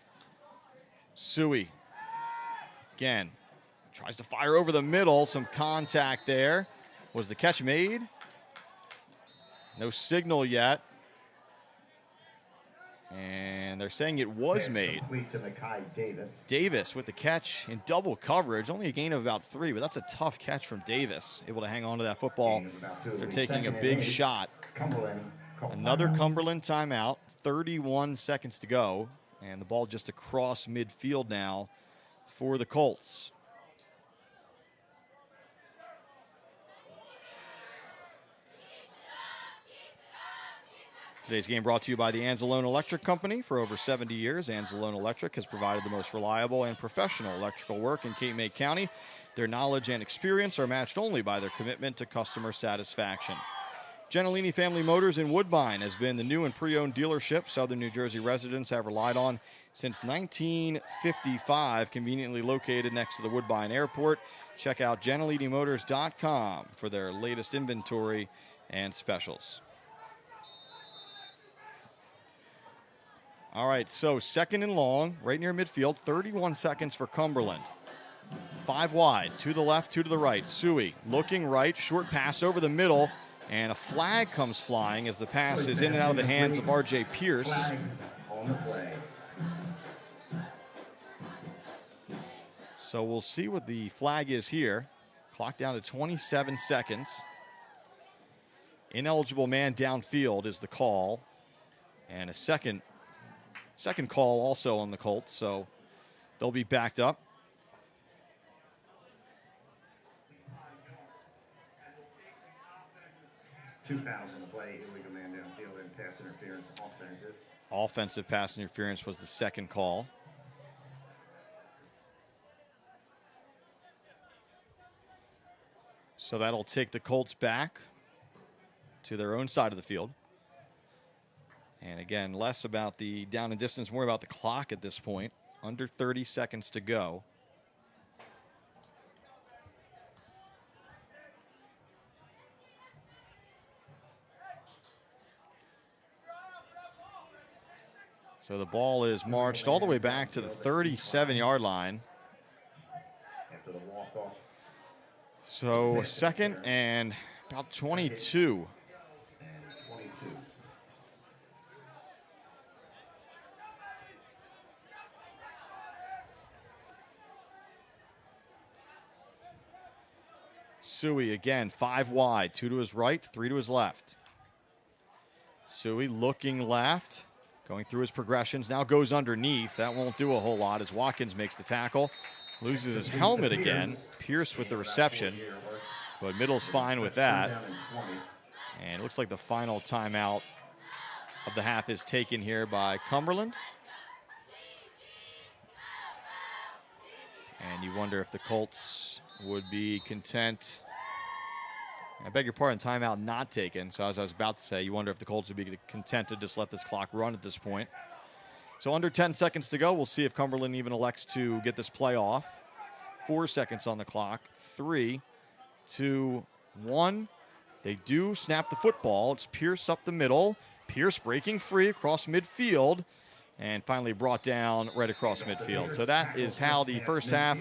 Suey again. Tries to fire over the middle. Some contact there. Was the catch made? No signal yet. And they're saying it was made. Davis with the catch in double coverage. Only a gain of about 3, but that's a tough catch from Davis. Able to hang on to that football. They're taking a big shot. Another Cumberland timeout. 31 seconds to go. And the ball just across midfield now for the Colts. Today's game brought to you by the Anzalone Electric Company. For over 70 years, Anzalone Electric has provided the most reliable and professional electrical work in Cape May County. Their knowledge and experience are matched only by their commitment to customer satisfaction. Gentilini Family Motors in Woodbine has been the new and pre-owned dealership Southern New Jersey residents have relied on since 1955, conveniently located next to the Woodbine Airport. Check out GentilinIMotors.com for their latest inventory and specials. All right, so second and long, right near midfield, 31 seconds for Cumberland. 5 wide, to the left, 2 to the right. Suey looking right, short pass over the middle, and a flag comes flying as the pass is in and out of the hands of R.J. Pierce. So we'll see what the flag is here. Clock down to 27 seconds. Ineligible man downfield is the call, and a second call also on the Colts, so they'll be backed up. $2,000 play, illegal man downfield and pass interference, offensive. Offensive pass interference was the second call. So that'll take the Colts back to their own side of the field. And again, less about the down and distance, more about the clock at this point. Under 30 seconds to go. So the ball is marched all the way back to the 37-yard line. After the walk-off. So second and about 22. Suey again, 5 wide, 2 to his right, 3 to his left. Suey looking left, going through his progressions, now goes underneath. That won't do a whole lot as Watkins makes the tackle. Loses his helmet again. Pierce with the reception, but Middle's fine with that. And it looks like the final timeout of the half is taken here by Cumberland. And you wonder if the Colts would be content I beg your pardon, timeout not taken. So as I was about to say, you wonder if the Colts would be content to just let this clock run at this point. So under 10 seconds to go. We'll see if Cumberland even elects to get this play off. 4 seconds on the clock. 3, 2, 1. They do snap the football. It's Pierce up the middle. Pierce breaking free across midfield. And finally brought down right across midfield. So that is how the first half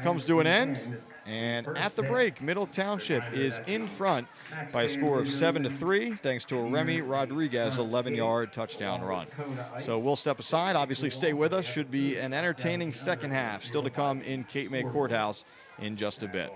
comes to an end. And at the break, Middle Township is in front by a score of 7-3, thanks to a Remy Rodriguez 11-yard touchdown run. So we'll step aside. Obviously, stay with us. Should be an entertaining second half still to come in Cape May Courthouse in just a bit.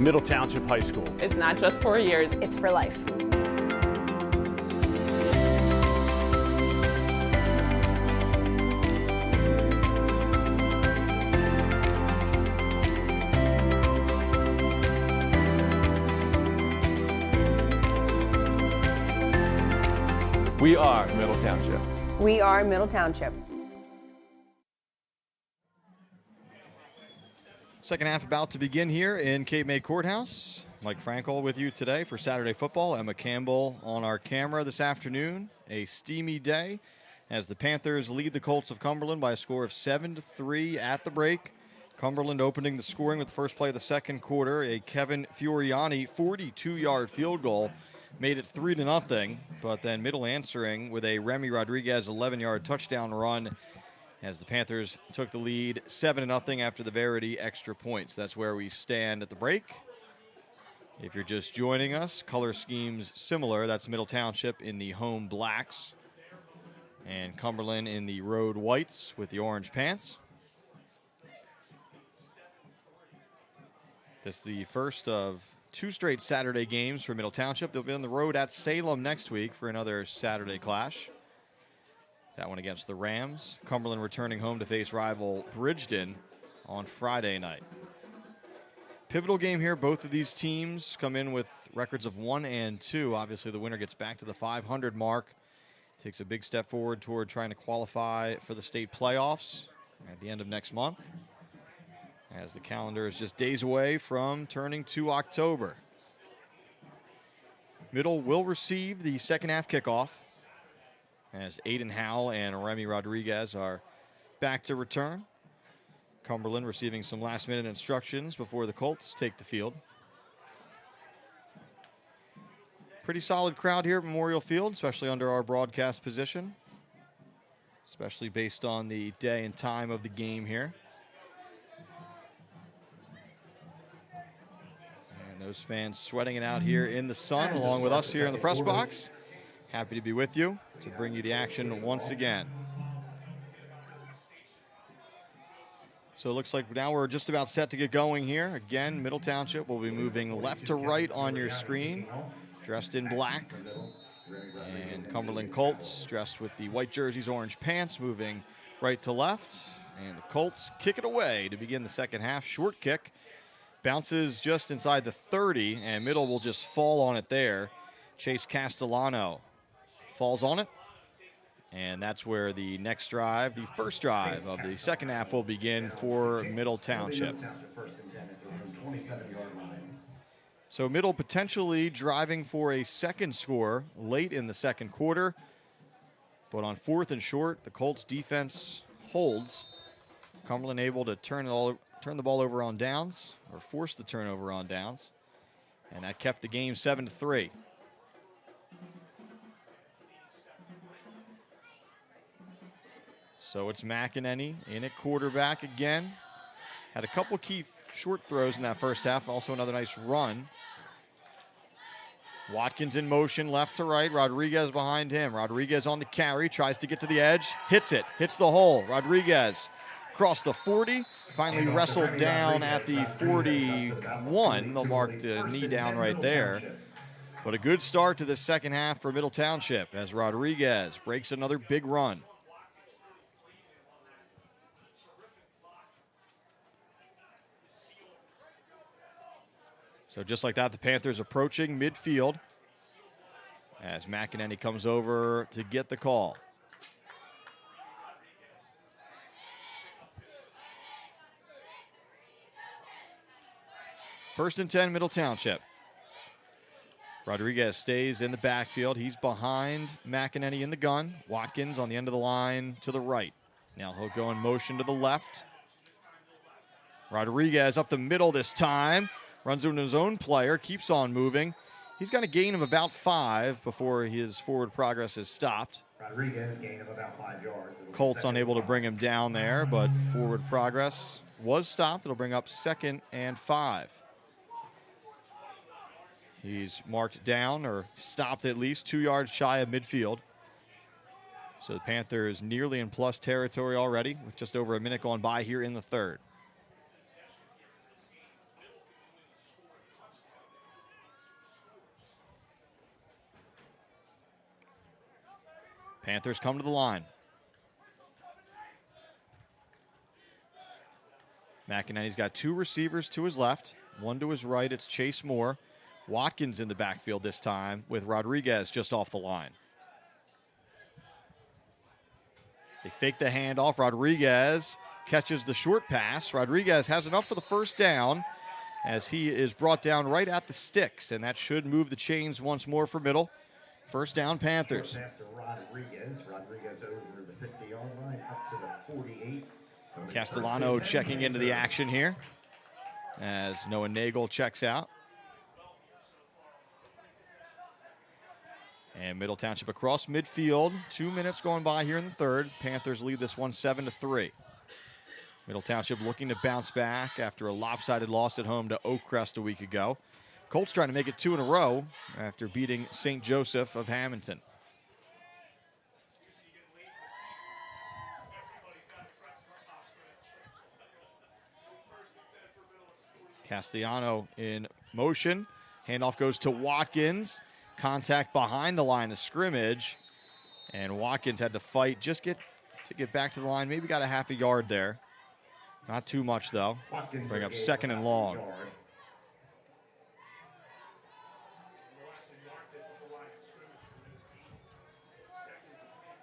Middle Township High School. It's not just 4 years. It's for life. We are Middle Township. We are Middle Township. Second half about to begin here in Cape May Courthouse. Mike Frankel with you today for Saturday football. Emma Campbell on our camera this afternoon. A steamy day as the Panthers lead the Colts of Cumberland by a score of 7-3 at the break. Cumberland opening the scoring with the first play of the second quarter. A Kevin Fioriani 42-yard field goal made it 3-0, but then Middle answering with a Remy Rodriguez 11-yard touchdown run as the Panthers took the lead 7-0 after the Verity extra points. That's where we stand at the break. If you're just joining us, color schemes similar. That's Middle Township in the home blacks and Cumberland in the road whites with the orange pants. This is the first of 2 straight Saturday games for Middle Township. They'll be on the road at Salem next week for another Saturday clash. That one against the Rams. Cumberland returning home to face rival Bridgeton on Friday night. Pivotal game here. Both of these teams come in with records of 1-2. Obviously, the winner gets back to the 500 mark. Takes a big step forward toward trying to qualify for the state playoffs at the end of next month, as the calendar is just days away from turning to October. Middle will receive the second half kickoff as Aiden Howell and Remy Rodriguez are back to return. Cumberland receiving some last minute instructions before the Colts take the field. Pretty solid crowd here at Memorial Field, especially under our broadcast position, especially based on the day and time of the game here. Those fans sweating it out here in the sun along with us here in the press box. Happy to be with you to bring you the action once again. So it looks like now we're just about set to get going here. Again, Middle Township will be moving left to right on your screen, dressed in black. And Cumberland Colts dressed with the white jerseys, orange pants, moving right to left. And the Colts kick it away to begin the second half. Short kick. Bounces just inside the 30, and Middle will just fall on it there. Chase Castellano falls on it, and that's where the next drive, the first drive of the second half, will begin for Middle Township. So Middle potentially driving for a second score late in the second quarter, but on 4th and short, the Colts defense holds. Cumberland able to turn the ball over on downs, or force the turnover on downs, and that kept the game 7-3. So it's McEnany in at quarterback again. Had a couple key short throws in that first half, also another nice run. Watkins in motion, left to right, Rodriguez behind him. Rodriguez on the carry, tries to get to the edge, hits it, hits the hole. Rodriguez across the 40, finally wrestled down at the 41. They'll mark the knee down right there. But a good start to the second half for Middle Township as Rodriguez breaks another big run. So just like that, the Panthers approaching midfield as McEnany comes over to get the call. First and 10, Middle Township. Rodriguez stays in the backfield. He's behind McEnany in the gun. Watkins on the end of the line to the right. Now he'll go in motion to the left. Rodriguez up the middle this time. Runs into his own player, keeps on moving. He's got a gain of about 5 before his forward progress is stopped. Rodriguez, gain of about 5 yards. Colts unable to bring him down there, but forward progress was stopped. It'll bring up 2nd and 5. He's marked down, or stopped at least 2 yards shy of midfield. So the Panthers nearly in plus territory already with just over a minute gone by here in the third. Panthers come to the line. McEnany's got two receivers to his left, one to his right. It's Chase Moore. Watkins in the backfield this time with Rodriguez just off the line. They fake the handoff. Rodriguez catches the short pass. Rodriguez has enough for the first down as he is brought down right at the sticks, and that should move the chains once more for middle. First down, Panthers. Pass to Rodriguez. Rodriguez over the 50-yard line up to the 48. Castellano checking into the action here as Noah Nagel checks out. And Middle Township across midfield. 2 minutes going by here in the third. Panthers lead this one 7-3. Middle Township looking to bounce back after a lopsided loss at home to Oakcrest a week ago. Colts trying to make it 2 in a row after beating St. Joseph of Hamilton. Castellano in motion. Handoff goes to Watkins. Contact behind the line of scrimmage. And Watkins had to fight just to get back to the line. Maybe got a half a yard there. Not too much, though. Bring up second and long.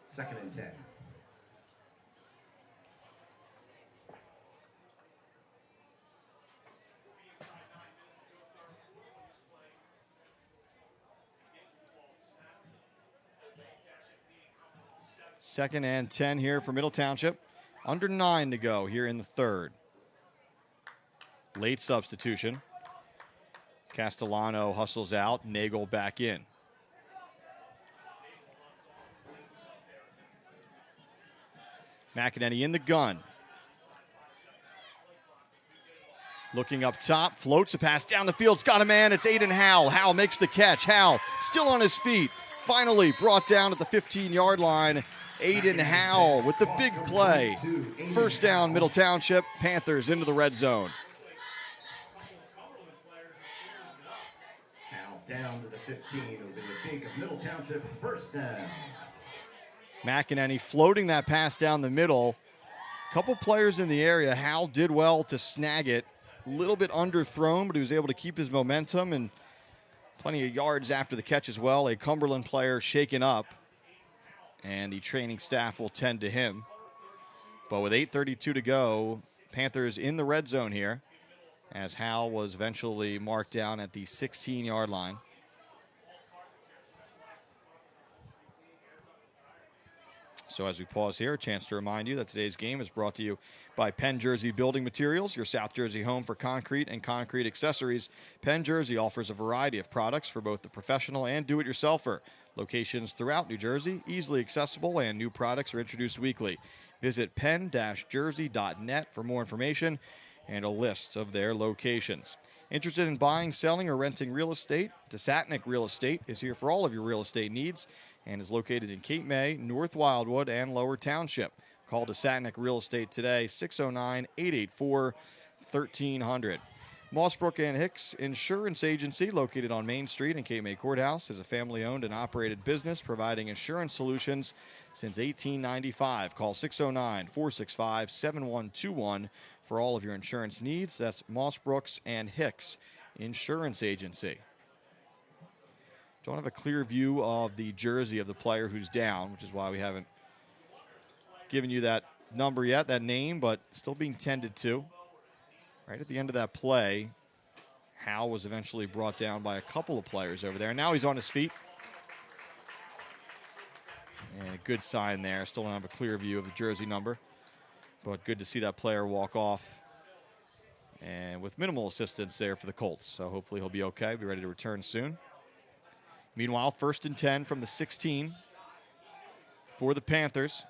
Second and 10. Second and 10 here for Middle Township. Under 9 to go here in the third. Late substitution. Castellano hustles out. Nagel back in. McEnany in the gun. Looking up top. Floats a pass down the field. It's got a man. It's Aiden Howell. Howell makes the catch. Howell still on his feet. Finally brought down at the 15-yard line. Aiden Howell with the big play. First down, Middle Township. Panthers into the red zone. Howell down to the 15. It'll be a big Middle Township first down. McEnany floating that pass down the middle. Couple players in the area. Howell did well to snag it. A little bit underthrown, but he was able to keep his momentum and plenty of yards after the catch as well. A Cumberland player shaken up, and the training staff will tend to him. But with 8:32 to go, Panthers in the red zone here as Howell was eventually marked down at the 16-yard line. So as we pause here, a chance to remind you that today's game is brought to you by Penn Jersey Building Materials, your South Jersey home for concrete and concrete accessories. Penn Jersey offers a variety of products for both the professional and do-it-yourselfer. Locations throughout New Jersey, easily accessible, and new products are introduced weekly. Visit penn-jersey.net for more information and a list of their locations. Interested in buying, selling, or renting real estate? Desatnik Real Estate is here for all of your real estate needs and is located in Cape May, North Wildwood, and Lower Township. Call Desatnik Real Estate today, 609-884-1300. Mossbrook and Hicks Insurance Agency, located on Main Street in Cape May Courthouse, is a family-owned and operated business providing insurance solutions since 1895. Call 609-465-7121 for all of your insurance needs. That's Mossbrooks and Hicks Insurance Agency. Don't have a clear view of the jersey of the player who's down, which is why we haven't given you that number yet, that name, but still being tended to. Right at the end of that play, Howell was eventually brought down by a couple of players over there. Now he's on his feet. And a good sign there. Still don't have a clear view of the jersey number, but good to see that player walk off. And with minimal assistance there for the Colts. So hopefully he'll be okay, be ready to return soon. Meanwhile, 1st and 10 from the 16 for the Panthers.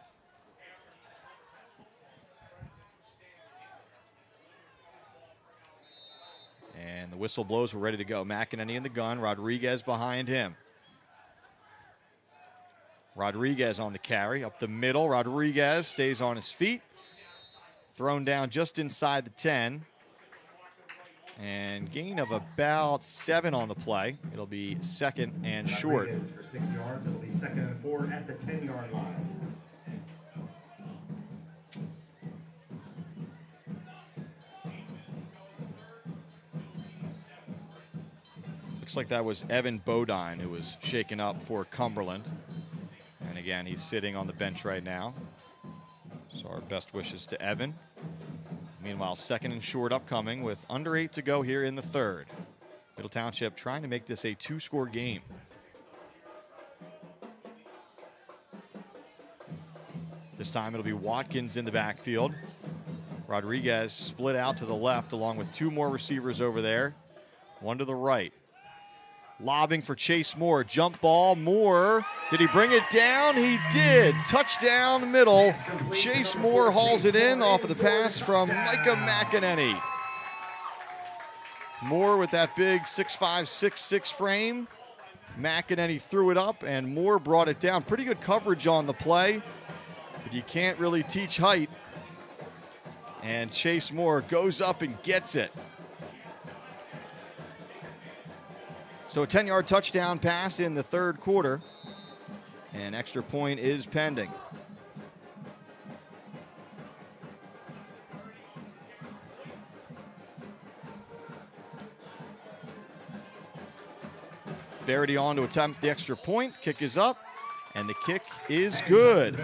And the whistle blows. We're ready to go. McEnany in the gun. Rodriguez behind him. Rodriguez on the carry. Up the middle. Rodriguez stays on his feet. Thrown down just inside the 10. And gain of about 7 on the play. It'll be second and short. Rodriguez for 6 yards. It'll be 2nd and 4 at the 10-yard line. Looks like that was Evan Bodine who was shaken up for Cumberland. And again, he's sitting on the bench right now. So our best wishes to Evan. Meanwhile, second and short upcoming with under 8 to go here in the third. Middle Township trying to make this a 2-score game. This time it'll be Watkins in the backfield. Rodriguez split out to the left along with 2 more receivers over there. One to the right. Lobbing for Chase Moore. Jump ball. Moore. Did he bring it down? He did. Touchdown middle. Chase Moore hauls it in off of the pass from Micah McEnany. Moore with that big 6'5", 6'6" frame. McEnany threw it up, and Moore brought it down. Pretty good coverage on the play, but you can't really teach height. And Chase Moore goes up and gets it. So a 10-yard touchdown pass in the third quarter. An extra point is pending. Verity on to attempt the extra point. Kick is up, and the kick is good.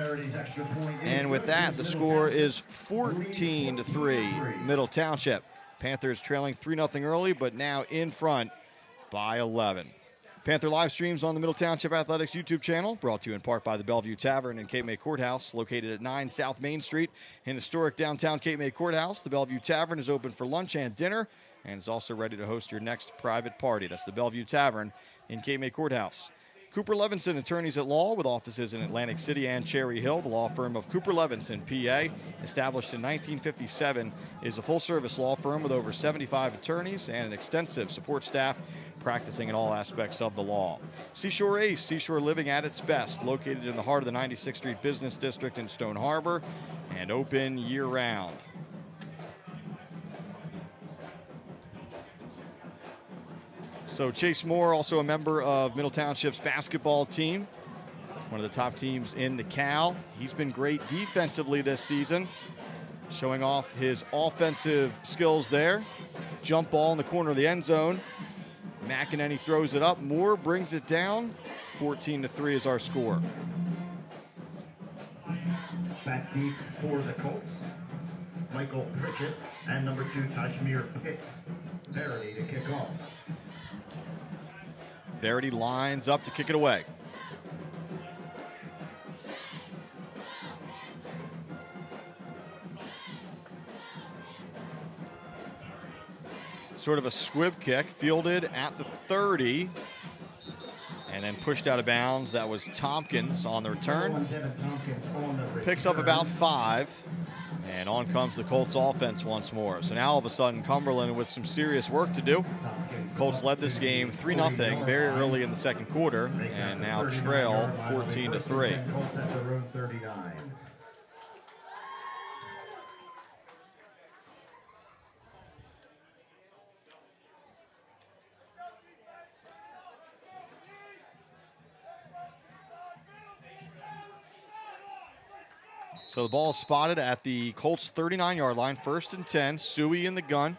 And with that, the score is 14-3, Middle Township. Panthers trailing 3-0 early, but now in front by 11. Panther live streams on the Middle Township Athletics YouTube channel, brought to you in part by the Bellevue Tavern and Cape May Courthouse, located at 9 South Main Street in historic downtown Cape May Courthouse. The Bellevue Tavern is open for lunch and dinner and is also ready to host your next private party. That's the Bellevue Tavern in Cape May Courthouse. Cooper Levinson Attorneys at Law, with offices in Atlantic City and Cherry Hill. The law firm of Cooper Levinson, PA, established in 1957, is a full-service law firm with over 75 attorneys and an extensive support staff practicing in all aspects of the law. Seashore Ace, seashore living at its best, located in the heart of the 96th Street Business District in Stone Harbor and open year-round. So Chase Moore, also a member of Middle Township's basketball team, one of the top teams in the Cal. He's been great defensively this season, showing off his offensive skills there. Jump ball in the corner of the end zone. McEnany throws it up. Moore brings it down. 14-3 is our score. Back deep for the Colts, Michael Pritchett and number 2, Tajmir Pitts. Verity to kick off. Verity lines up to kick it away. Sort of a squib kick, fielded at the 30, and then pushed out of bounds. That was Tompkins on the return. Picks up about 5, and on comes the Colts offense once more. So now all of a sudden, Cumberland with some serious work to do. Colts led this game 3-0 very early in the second quarter, and now trail 14-3. Colts at the road 39. So the ball is spotted at the Colts 39-yard line, 1st and 10. Suey in the gun.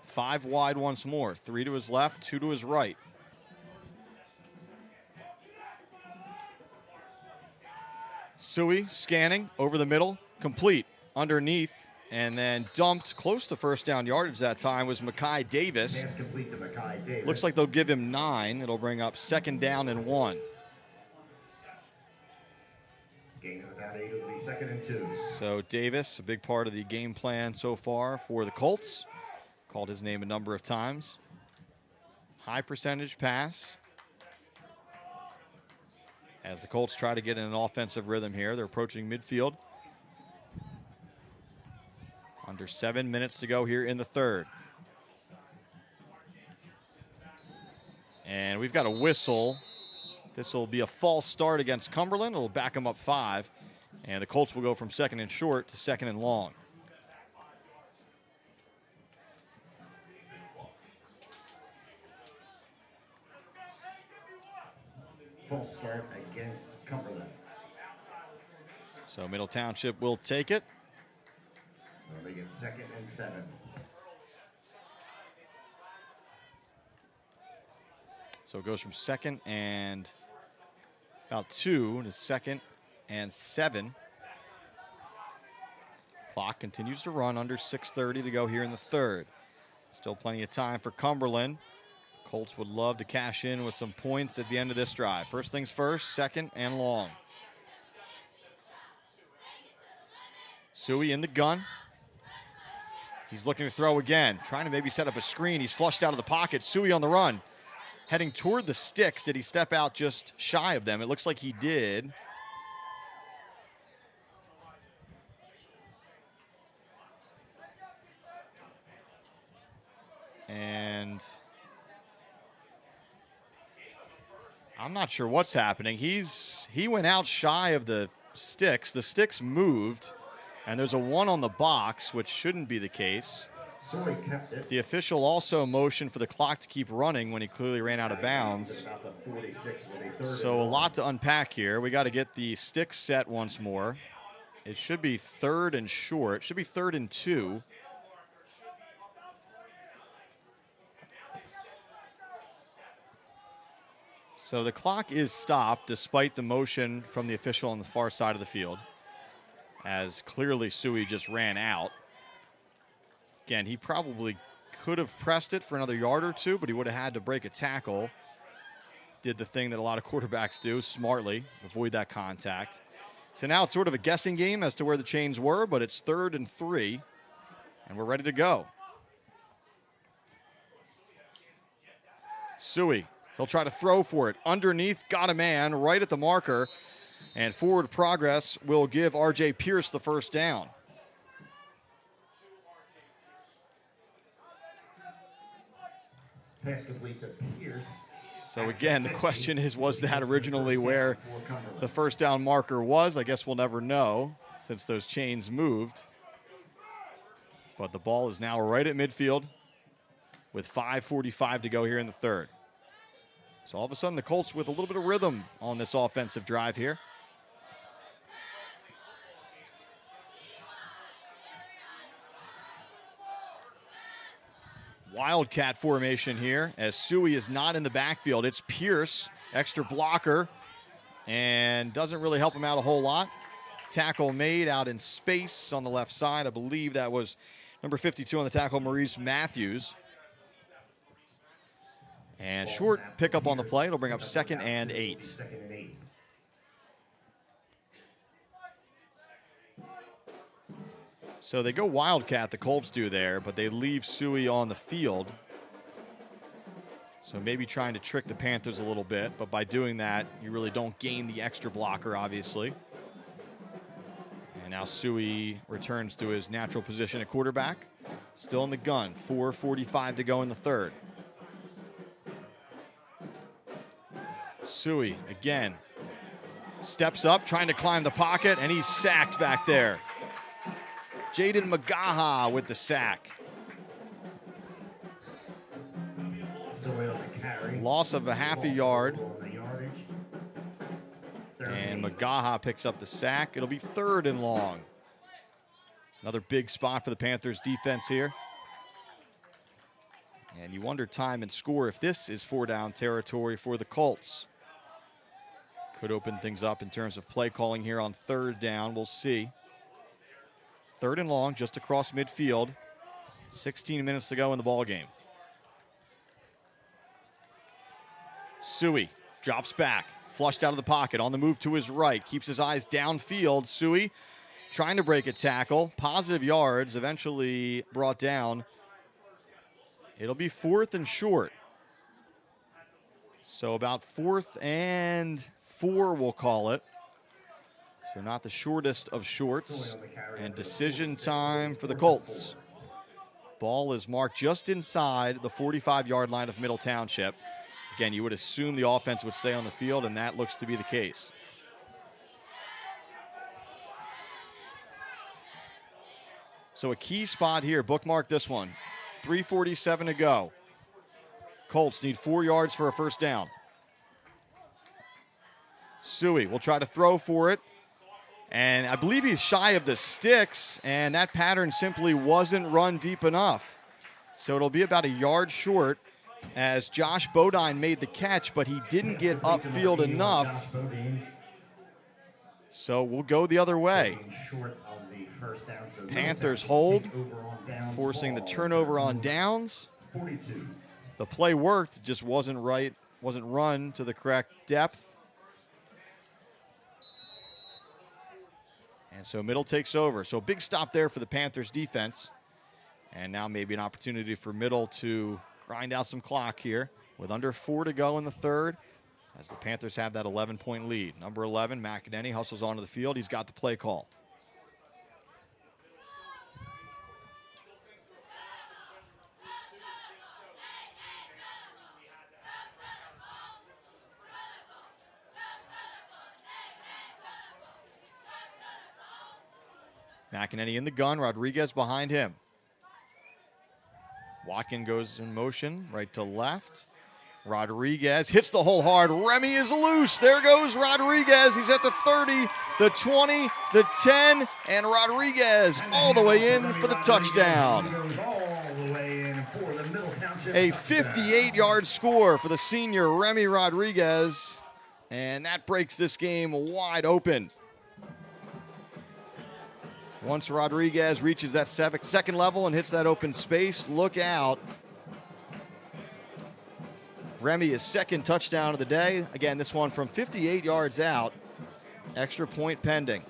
5 wide once more. 3 to his left, 2 to his right. Suey scanning over the middle, complete underneath, and then dumped close to first down yardage that time was Makai Davis. Pass complete to Makai Davis. Looks like they'll give him 9. It'll bring up 2nd down and 1. Gain of about 8, it'll be 2nd and 2. So Davis, a big part of the game plan so far for the Colts. Called his name a number of times. High percentage pass. As the Colts try to get in an offensive rhythm here, they're approaching midfield. Under 7 minutes to go here in the third. And we've got a whistle. This will be a false start against Cumberland. It'll back them up 5. And the Colts will go from 2nd and short to 2nd and long. false start against Cumberland. So Middle Township will take it. They'll make it 2nd and 7. So it goes from 2nd and about 2 to 2nd and 7. Clock continues to run, under 6:30 to go here in the 3rd. Still plenty of time for Cumberland. Colts would love to cash in with some points at the end of this drive. First things first, 2nd and long. Suey in the gun. He's looking to throw again, trying to maybe set up a screen. He's flushed out of the pocket. Suey on the run, heading toward the sticks. Did he step out just shy of them? It looks like he did. And I'm not sure what's happening. He went out shy of the sticks. The sticks moved, and there's a 1 on the box, which shouldn't be the case. Sorry, kept it. The official also motioned for the clock to keep running when he clearly ran out of bounds. So a lot to unpack here. We got to get the sticks set once more. It should be 3rd and short. It should be 3rd and 2. So the clock is stopped despite the motion from the official on the far side of the field, as clearly Suey just ran out. Again, he probably could have pressed it for another yard or 2, but he would have had to break a tackle. Did the thing that a lot of quarterbacks do smartly, avoid that contact. So now it's sort of a guessing game as to where the chains were, but it's 3rd and 3, and we're ready to go. Suey. He'll try to throw for it. Underneath, got a man right at the marker. And forward progress will give R.J. Pierce the first down. Pass complete to Pierce. So again, the question is, was that originally where the first down marker was? I guess we'll never know since those chains moved. But the ball is now right at midfield with 5:45 to go here in the 3rd. So all of a sudden, the Colts with a little bit of rhythm on this offensive drive here. Wildcat formation here as Suey is not in the backfield. It's Pierce, extra blocker, and doesn't really help him out a whole lot. Tackle made out in space on the left side. I believe that was number 52 on the tackle, Maurice Matthews. And short pickup on the play. It'll bring up 2nd and 8. So they go Wildcat, the Colts do there, but they leave Suey on the field. So maybe trying to trick the Panthers a little bit, but by doing that, you really don't gain the extra blocker, obviously. And now Suey returns to his natural position at quarterback. Still in the gun, 4:45 to go in the 3rd. Suey, again, steps up, trying to climb the pocket, and he's sacked back there. Jaden Magaha with the sack. Loss of a half a yard. And Magaha picks up the sack. It'll be 3rd and long. Another big spot for the Panthers defense here. And you wonder time and score if this is 4-down territory for the Colts. Could open things up in terms of play calling here on 3rd down. We'll see. 3rd and long, just across midfield. 16 minutes to go in the ball game. Suey drops back, flushed out of the pocket, on the move to his right, keeps his eyes downfield. Suey trying to break a tackle, positive yards, eventually brought down. It'll be 4th and short. So about 4th and 4, we'll call it. So not the shortest of shorts. And decision time for the Colts. Ball is marked just inside the 45-yard line of Middle Township. Again, you would assume the offense would stay on the field, and that looks to be the case. So a key spot here, bookmark this one. 3:47 to go. Colts need 4 yards for a first down. Suey will try to throw for it. And I believe he's shy of the sticks, and that pattern simply wasn't run deep enough. So it'll be about a yard short as Josh Bodine made the catch, but he didn't get upfield enough. So we'll go the other way. Panthers hold, forcing the turnover on downs. The play worked, just wasn't right, wasn't run to the correct depth. And so Middle takes over. So big stop there for the Panthers defense. And now maybe an opportunity for Middle to grind out some clock here with under 4 to go in the third as the Panthers have that 11-point lead. Number 11, McEnany, hustles onto the field. He's got the play call. McEnany in the gun, Rodriguez behind him. Watkin goes in motion, right to left. Rodriguez hits the hole hard. Remy is loose. There goes Rodriguez. He's at the 30, the 20, the 10, and Rodriguez all the way in for the touchdown. A 58-yard score for the senior Remy Rodriguez, and that breaks this game wide open. Once Rodriguez reaches that second level and hits that open space, look out. Remy, his second touchdown of the day. Again, this one from 58 yards out. Extra point pending.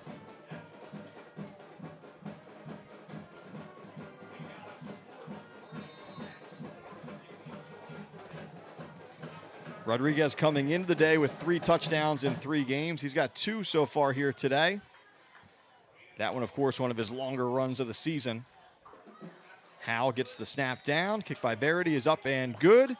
Rodriguez coming into the day with 3 touchdowns in 3 games. He's got 2 so far here today. That one, of course, one of his longer runs of the season. Howell gets the snap down. Kick by Barrety is up and good.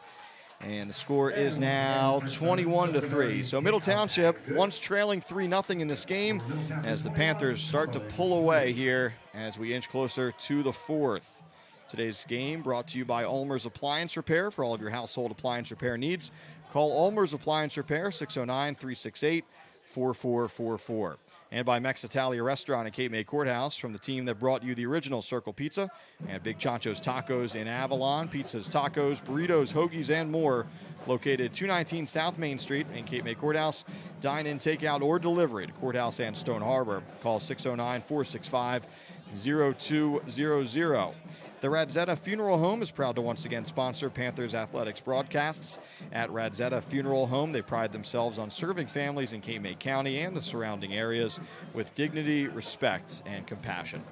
And the score is now 21-3. So Middle Township once trailing 3-0 in this game as the Panthers start to pull away here as we inch closer to the 4th. Today's game brought to you by Ulmer's Appliance Repair. For all of your household appliance repair needs, call Ulmer's Appliance Repair, 609-368-4444. And by Mex Italia Restaurant at Cape May Courthouse, from the team that brought you the original Circle Pizza and Big Chancho's Tacos in Avalon. Pizzas, tacos, burritos, hoagies, and more. Located 219 South Main Street in Cape May Courthouse. Dine in, take out, or delivery to Courthouse and Stone Harbor. Call 609-465-0200. The Radzetta Funeral Home is proud to once again sponsor Panthers athletics broadcasts. At Radzetta Funeral Home, they pride themselves on serving families in Cape May County and the surrounding areas with dignity, respect, and compassion.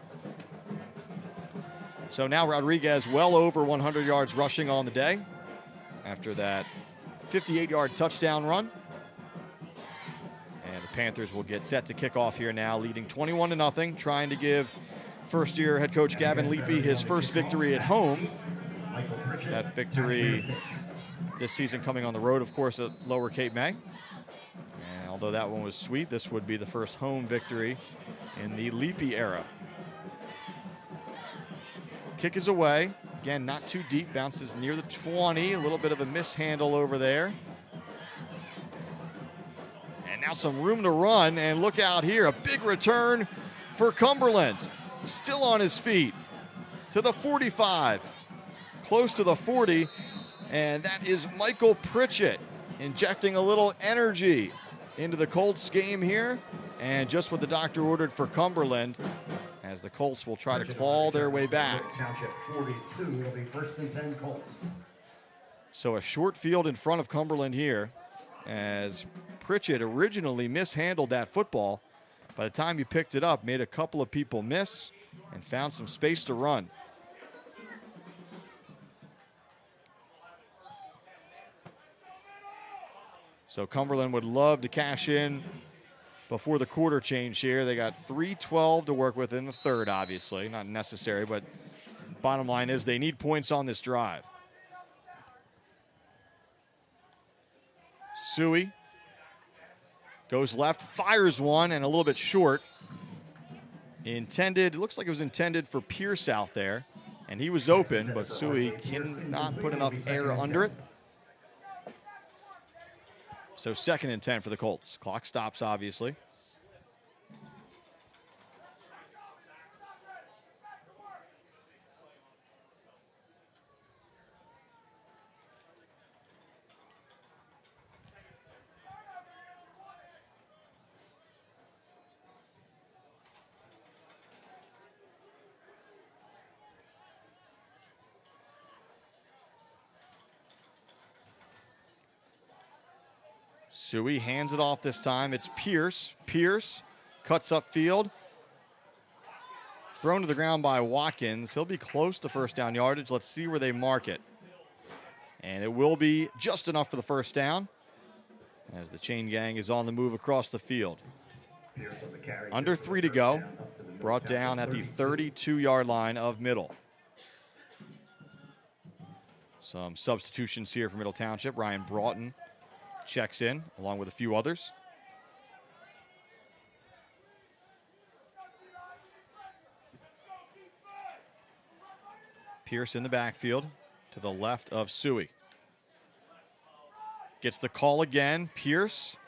So now Rodriguez well over 100 yards rushing on the day after that 58-yard touchdown run. And the Panthers will get set to kick off here now, leading 21-0, trying to give first-year head coach Gavin Leapy his first victory at home. That victory this season coming on the road, of course, at Lower Cape May. And although that one was sweet, this would be the first home victory in the Leapy era. Kick is away. Again, not too deep, bounces near the 20. A little bit of a mishandle over there. And now some room to run, and look out here, a big return for Cumberland. Still on his feet to the 45, close to the 40, and that is Michael Pritchett injecting a little energy into the Colts game here, and just what the doctor ordered for Cumberland as the Colts will try to claw their way back. Township 42, it'll be 1st and 10 Colts. So a short field in front of Cumberland here as Pritchett originally mishandled that football. By the time he picked it up, made a couple of people miss and found some space to run. So Cumberland would love to cash in before the quarter change here. They got 3:12 to work with in the third, obviously. Not necessary, but bottom line is they need points on this drive. Suey goes left, fires one, and a little bit short. Intended, it looks like it was intended for Pierce out there, and he was open, but Suey cannot put enough air under it. So 2nd and 10 for the Colts. Clock stops, obviously. Suey hands it off this time. It's Pierce. Pierce cuts upfield. Thrown to the ground by Watkins. He'll be close to first down yardage. Let's see where they mark it. And it will be just enough for the first down as the chain gang is on the move across the field. Under 3 to go. Brought down at the 32-yard line of Middle. Some substitutions here for Middle Township. Ryan Broughton checks in, along with a few others. Pierce in the backfield to the left of Suey. Gets the call again. Pierce,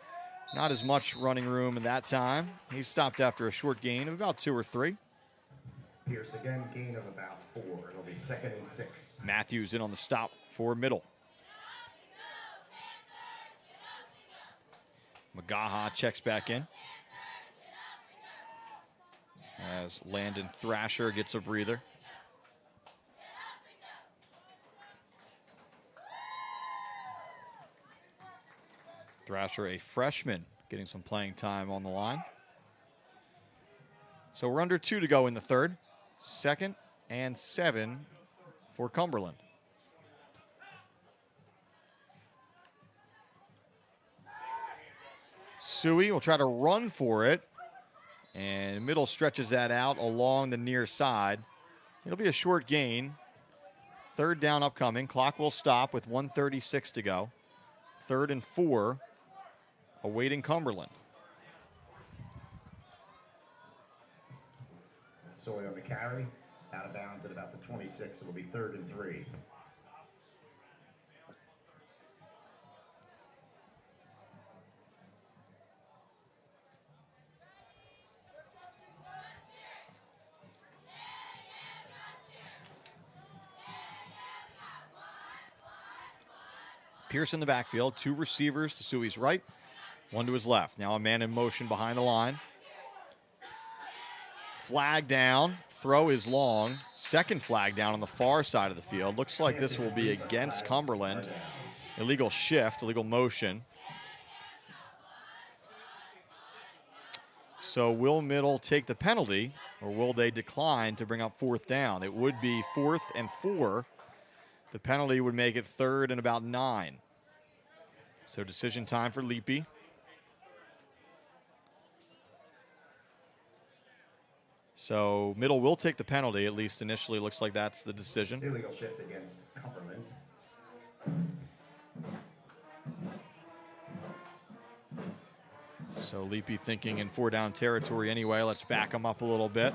not as much running room in that time. He's stopped after a short gain of about 2 or 3. Pierce again, gain of about 4. It'll be 2nd and 6. Matthews in on the stop for Middle. Magaha checks back in as Landon Thrasher gets a breather. Thrasher, a freshman, getting some playing time on the line. So we're under 2 to go in the third. 2nd and 7 for Cumberland. Suey will try to run for it, and Middle stretches that out along the near side. It'll be a short gain. 3rd down upcoming. Clock will stop with 1:36 to go. 3rd and 4 awaiting Cumberland. Soy on the carry, out of bounds at about the 26. It'll be 3rd and 3. Pierce in the backfield, 2 receivers to Suey's right, 1 to his left. Now a man in motion behind the line. Flag down, throw is long. 2nd flag down on the far side of the field. Looks like this will be against Cumberland. Illegal shift, illegal motion. So will Middle take the penalty, or will they decline to bring up 4th down? It would be 4th and 4. The penalty would make it 3rd and about 9. So decision time for Leapy. So Middle will take the penalty, at least initially. Looks like that's the decision. Illegal shift against Cumberland. So Leapy thinking in 4-down territory anyway. Let's back him up a little bit.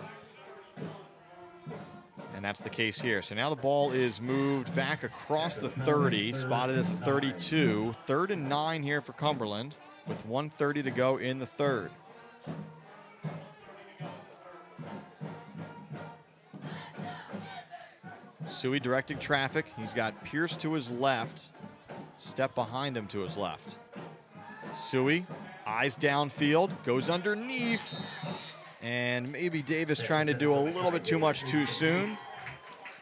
And that's the case here. So now the ball is moved back across the 30, spotted at the 32. 3rd and 9 here for Cumberland with 1:30 to go in the 3rd. Suey directing traffic. He's got Pierce to his left. Step behind him to his left. Suey, eyes downfield, goes underneath. And maybe Davis trying to do a little bit too much too soon,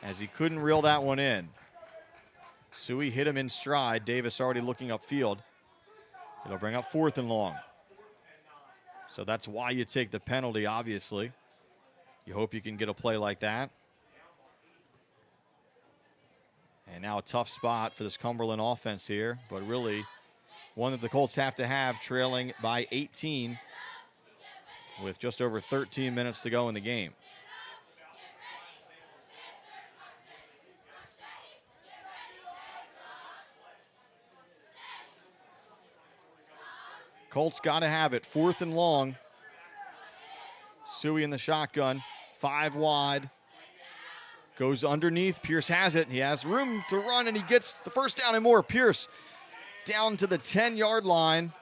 as he couldn't reel that one in. Suey hit him in stride. Davis already looking upfield. It'll bring up 4th and long. So that's why you take the penalty, obviously. You hope you can get a play like that. And now a tough spot for this Cumberland offense here, but really one that the Colts have to have, trailing by 18 with just over 13 minutes to go in the game. Colts got to have it. 4th and long. Suey in the shotgun. 5 wide. Goes underneath. Pierce has it. He has room to run, and he gets the first down and more. Pierce down to the 10-yard line.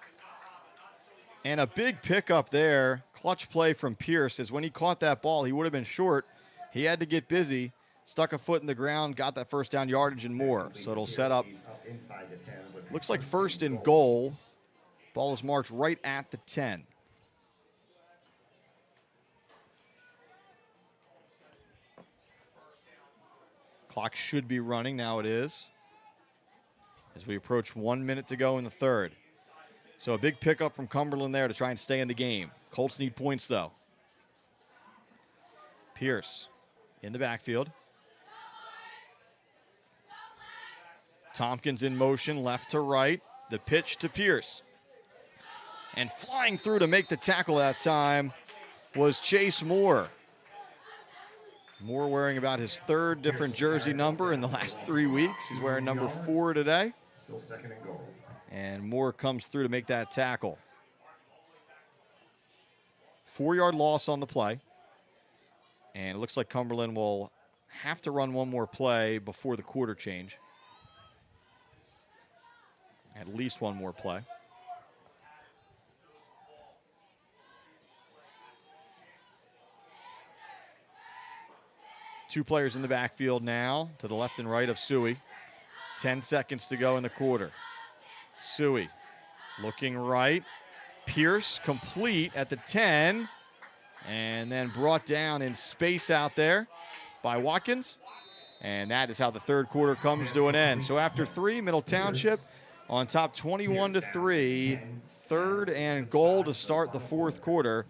And a big pickup there. Clutch play from Pierce, as when he caught that ball, he would have been short. He had to get busy, stuck a foot in the ground, got that first down yardage and more. So it'll set up, looks like 1st and goal. Ball is marked right at the 10. Clock should be running. Now it is, as we approach 1 minute to go in the third. So a big pickup from Cumberland there to try and stay in the game. Colts need points, though. Pierce in the backfield. Tompkins in motion, left to right. The pitch to Pierce. And flying through to make the tackle that time was Chase Moore. Moore wearing about his 3rd different jersey number in the last 3 weeks. He's wearing number 4 today. Still 2nd and goal. And Moore comes through to make that tackle. 4-yard loss on the play. And it looks like Cumberland will have to run one more play before the quarter change. At least one more play. Two players in the backfield now, to the left and right of Suey. 10 seconds to go in the quarter. Suey looking right. Pierce complete at the 10. And then brought down in space out there by Watkins. And that is how the third quarter comes to an end. So after 3, Middle Township on top 21-3. 3rd and goal to start the 4th quarter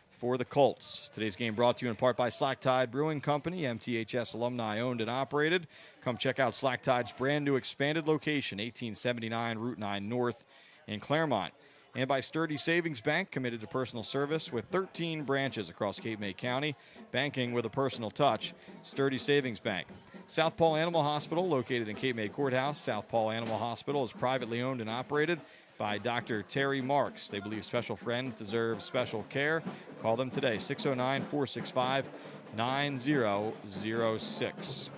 for the Colts. Today's game brought to you in part by Slack Tide Brewing Company, MTHS alumni owned and operated. Come check out Slack Tide's brand new expanded location, 1879 Route 9 North in Claremont. And by Sturdy Savings Bank, committed to personal service with 13 branches across Cape May County. Banking with a personal touch, Sturdy Savings Bank. South Paul Animal Hospital, located in Cape May Courthouse. South Paul Animal Hospital is privately owned and operated by Dr. Terry Marks. They believe special friends deserve special care. Call them today, 609-465-9006.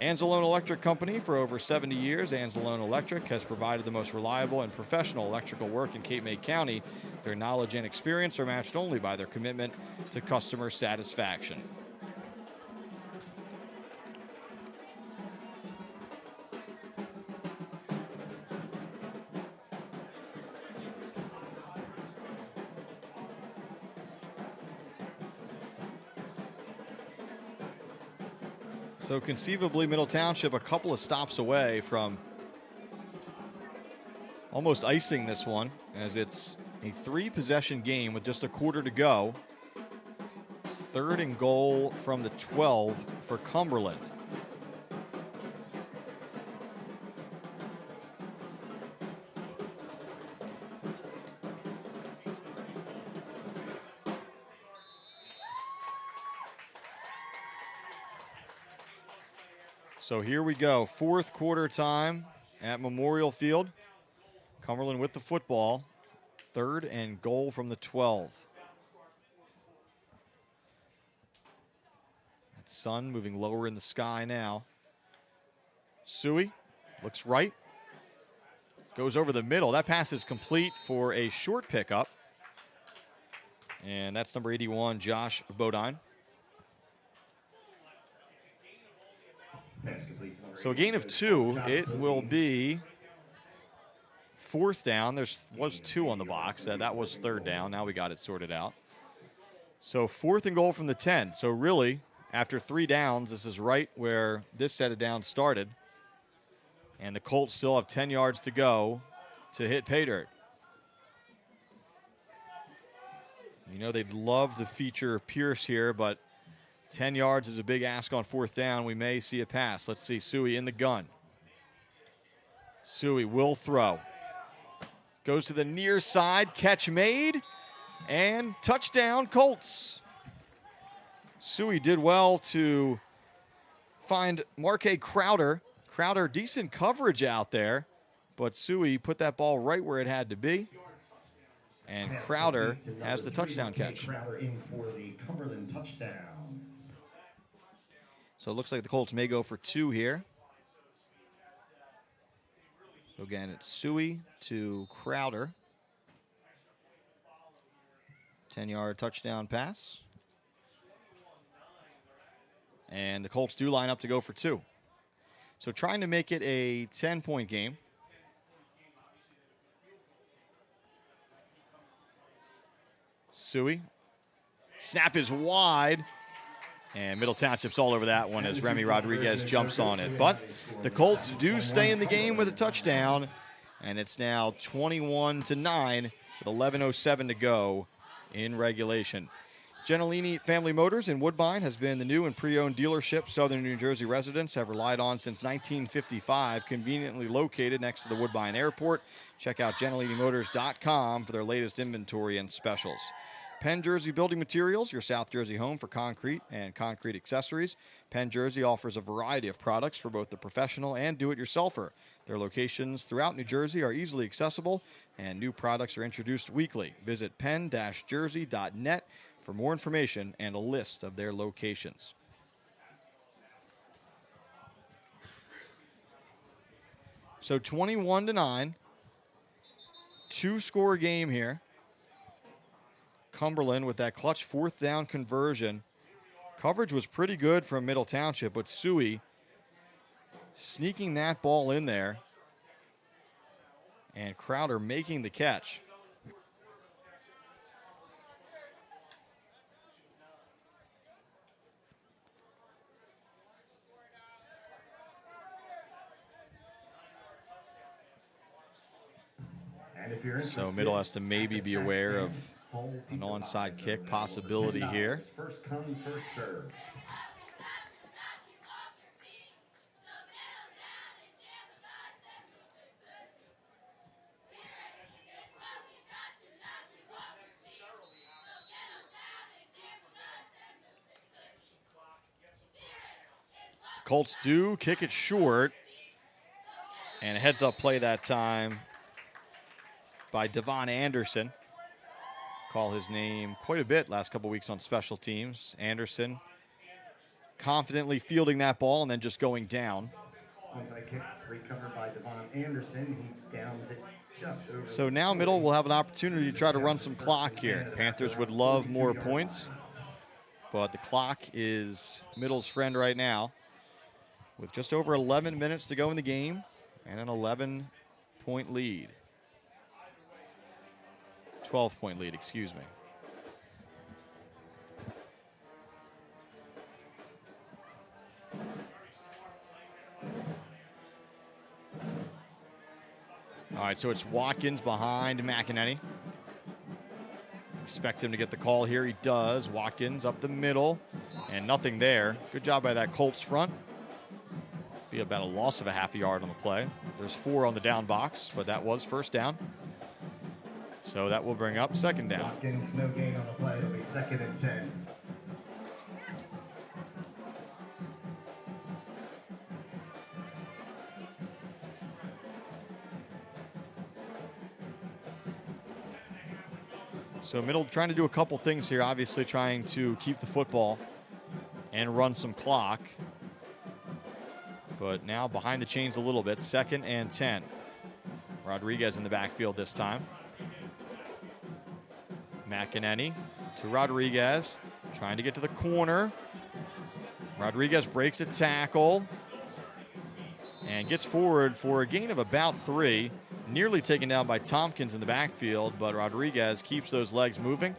Anzalone Electric Company, for over 70 years, Anzalone Electric has provided the most reliable and professional electrical work in Cape May County. Their knowledge and experience are matched only by their commitment to customer satisfaction. So conceivably, Middle Township a couple of stops away from almost icing this one, as it's a 3-possession game with just a quarter to go. It's 3rd and goal from the 12 for Cumberland. So here we go, 4th quarter time at Memorial Field. Cumberland with the football, 3rd and goal from the 12. That sun moving lower in the sky now. Suey looks right, goes over the middle. That pass is complete for a short pickup. And that's number 81, Josh Bodine. So a gain of 2, it will be 4th down. There was 2 on the box. That was 3rd down. Now we got it sorted out. So 4th and goal from the 10. So really, after 3 downs, this is right where this set of downs started. And the Colts still have 10 yards to go to hit pay dirt. You know they'd love to feature Pierce here, but 10 yards is a big ask on 4th down. We may see a pass. Let's see, Suey in the gun. Suey will throw. Goes to the near side, catch made, and touchdown Colts. Suey did well to find Marque Crowder. Crowder, decent coverage out there, but Suey put that ball right where it had to be. And Crowder has the touchdown catch. Crowder in for the Cumberland touchdown. So it looks like the Colts may go for 2 here. So again, it's Suey to Crowder. 10-yard touchdown pass. And the Colts do line up to go for 2. So trying to make it a 10-point game. Suey. Snap is wide. And Middle Township's all over that one as Remy Rodriguez jumps on it. But the Colts do stay in the game with a touchdown. And it's now 21-9 with 11:07 to go in regulation. Gentilini Family Motors in Woodbine has been the new and pre-owned dealership Southern New Jersey residents have relied on since 1955, conveniently located next to the Woodbine Airport. Check out GentiliniMotors.com for their latest inventory and specials. Penn Jersey Building Materials, your South Jersey home for concrete and concrete accessories. Penn Jersey offers a variety of products for both the professional and do-it-yourselfer. Their locations throughout New Jersey are easily accessible, and new products are introduced weekly. Visit penn-jersey.net for more information and a list of their locations. So 21-9, 2-score game here. Cumberland with that clutch 4th down conversion. Coverage was pretty good from Middle Township, but Suey sneaking that ball in there. And Crowder making the catch. So Middle has to maybe be aware of an onside kick possibility here. First come, first serve. Colts do kick it short. And a heads-up play that time by Devon Anderson. Call his name quite a bit last couple weeks on special teams. Anderson confidently fielding that ball and then just going down. Onside kick recovered by Devon Anderson. He downs it just over. So now Middle will have an opportunity to try to run some clock here. Panthers would love more points, but the clock is Middle's friend right now with just over 11 minutes to go in the game and an 11-point lead. 12-point lead, excuse me. All right, so it's Watkins behind McEnany. Expect him to get the call here. He does. Watkins up the middle, and nothing there. Good job by that Colts front. Be about a loss of a half a yard on the play. There's 4 on the down box, but that was first down. So that will bring up second down. Watkins, no gain on the play. It'll be 2nd and 10. So Middle trying to do a couple things here. Obviously trying to keep the football and run some clock. But now behind the chains a little bit. 2nd and 10. Rodriguez in the backfield this time. McEnany to Rodriguez, trying to get to the corner. Rodriguez breaks a tackle and gets forward for a gain of about 3. Nearly taken down by Tompkins in the backfield, but Rodriguez keeps those legs moving.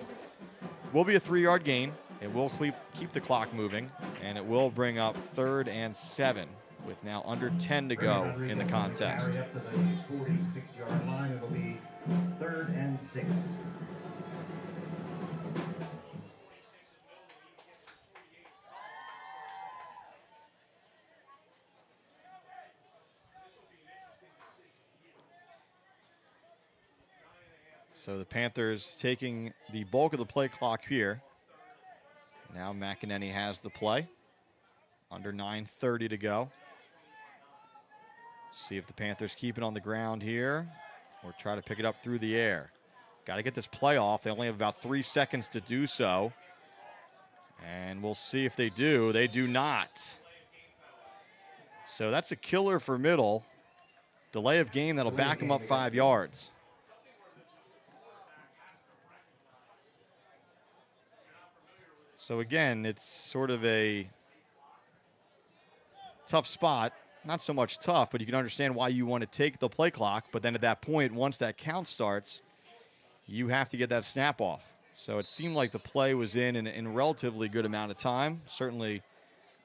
Will be a 3-yard gain. It will keep the clock moving, and it will bring up 3rd and 7 with now under 10 to go in the contest. Up to the 46-yard line. It'll be 3rd and 6. So the Panthers taking the bulk of the play clock here. Now McEnany has the play. Under 9:30 to go. See if the Panthers keep it on the ground here or try to pick it up through the air. Got to get this play off. They only have about 3 seconds to do so. And we'll see if they do. They do not. So that's a killer for Middle. delay of game that'll back them up 5 yards. So again, it's sort of a tough spot. Not so much tough, but you can understand why you want to take the play clock. But then at that point, once that count starts, you have to get that snap off. So it seemed like the play was in a relatively good amount of time, certainly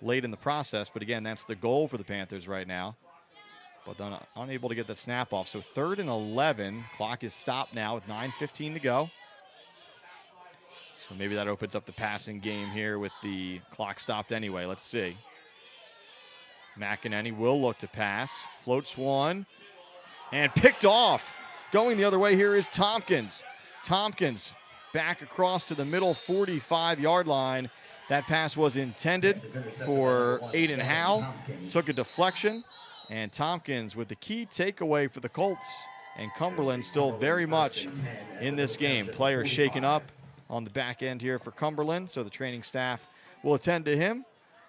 late in the process. But again, that's the goal for the Panthers right now. But then unable to get the snap off. So 3rd and 11. Clock is stopped now with 9:15 to go. So maybe that opens up the passing game here with the clock stopped anyway. Let's see. McEnany will look to pass. Floats one. And picked off. Going the other way here is Tompkins. Tompkins back across to the middle 45-yard line. That pass was intended for Aiden Howe. Took a deflection. And Tompkins with the key takeaway for the Colts. And Cumberland still very much in this game. Players shaken up on the back end here for Cumberland. So the training staff will attend to him.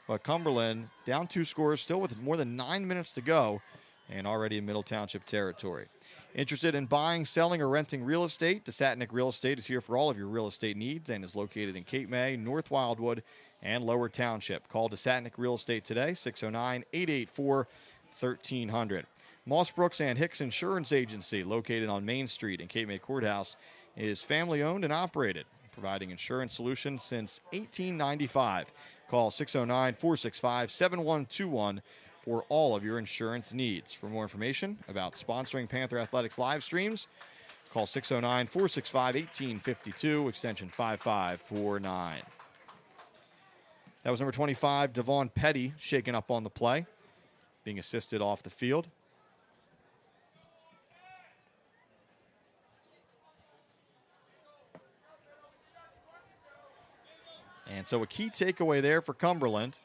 But Cumberland down 2 scores, still with more than 9 minutes to go, and already in Middle Township territory. Interested in buying, selling, or renting real estate? DeSatnick Real Estate is here for all of your real estate needs and is located in Cape May, North Wildwood, and Lower Township. Call DeSatnick Real Estate today, 609-884-1300. Moss Brooks and Hicks Insurance Agency, located on Main Street in Cape May Courthouse, is family-owned and operated, providing insurance solutions since 1895. Call 609-465-7121 for all of your insurance needs. For more information about sponsoring Panther Athletics live streams, call 609-465-1852, extension 5549. That was number 25, Devon Petty, shaken up on the play, being assisted off the field. And so a key takeaway there for Cumberland.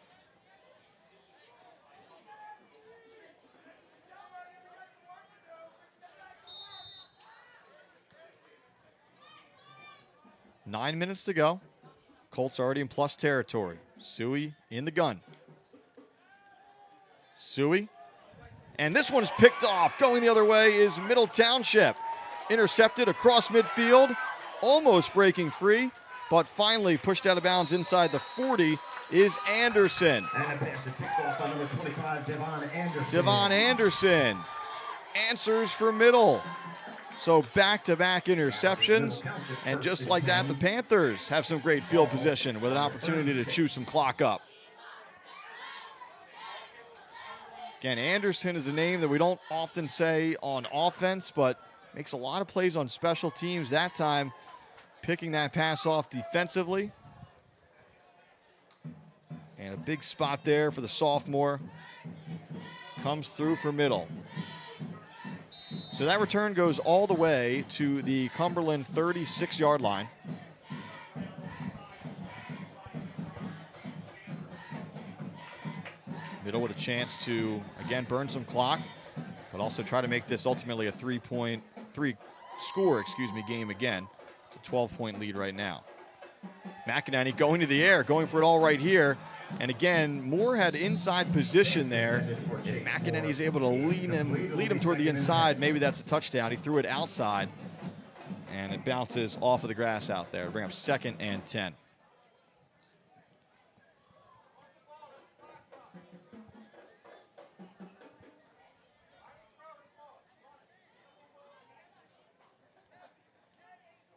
Nine minutes to go. Colts already in plus territory. Suey in the gun. Suey. And this one's picked off. Going the other way is Middle Township. Intercepted across midfield. Almost breaking free. But finally pushed out of bounds inside the 40 is Anderson. And a pass is picked off by number 25, Devon Anderson. Devon Anderson answers for Middle. So back-to-back interceptions. And just like that, the Panthers have some great field position with an opportunity to chew some clock up. Again, Anderson is a name that we don't often say on offense, but makes a lot of plays on special teams. That time, picking that pass off defensively. And a big spot there for the sophomore. Comes through for Middle. So that return goes all the way to the Cumberland 36-yard line. Middle with a chance to, again, burn some clock, but also try to make this ultimately a three-score game again. It's a 12-point lead right now. McEnany going to the air, going for it all right here. And again, Moore had inside position there. If McEnany's able to lead him toward the inside, maybe that's a touchdown. He threw it outside, and it bounces off of the grass out there to bring up 2nd and 10.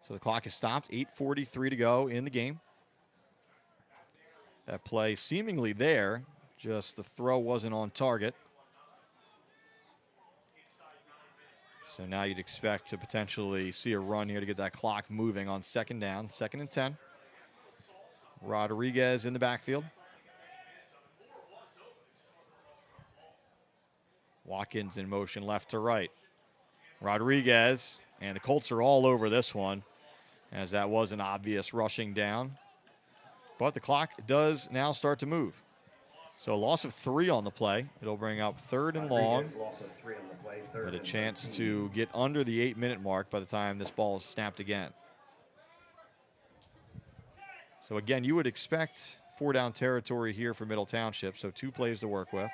So the clock is stopped, 8:43 to go in the game. That play seemingly there, just the throw wasn't on target. So now you'd expect to potentially see a run here to get that clock moving on 2nd down, 2nd and 10. Rodriguez in the backfield. Watkins in motion left to right. Rodriguez, and the Colts are all over this one, as that was an obvious rushing down. But the clock does now start to move. So a loss of 3 on the play. It'll bring up 3rd and long. But a chance to get under the 8-minute mark by the time this ball is snapped again. So again, you would expect 4-down territory here for Middle Township. So 2 plays to work with.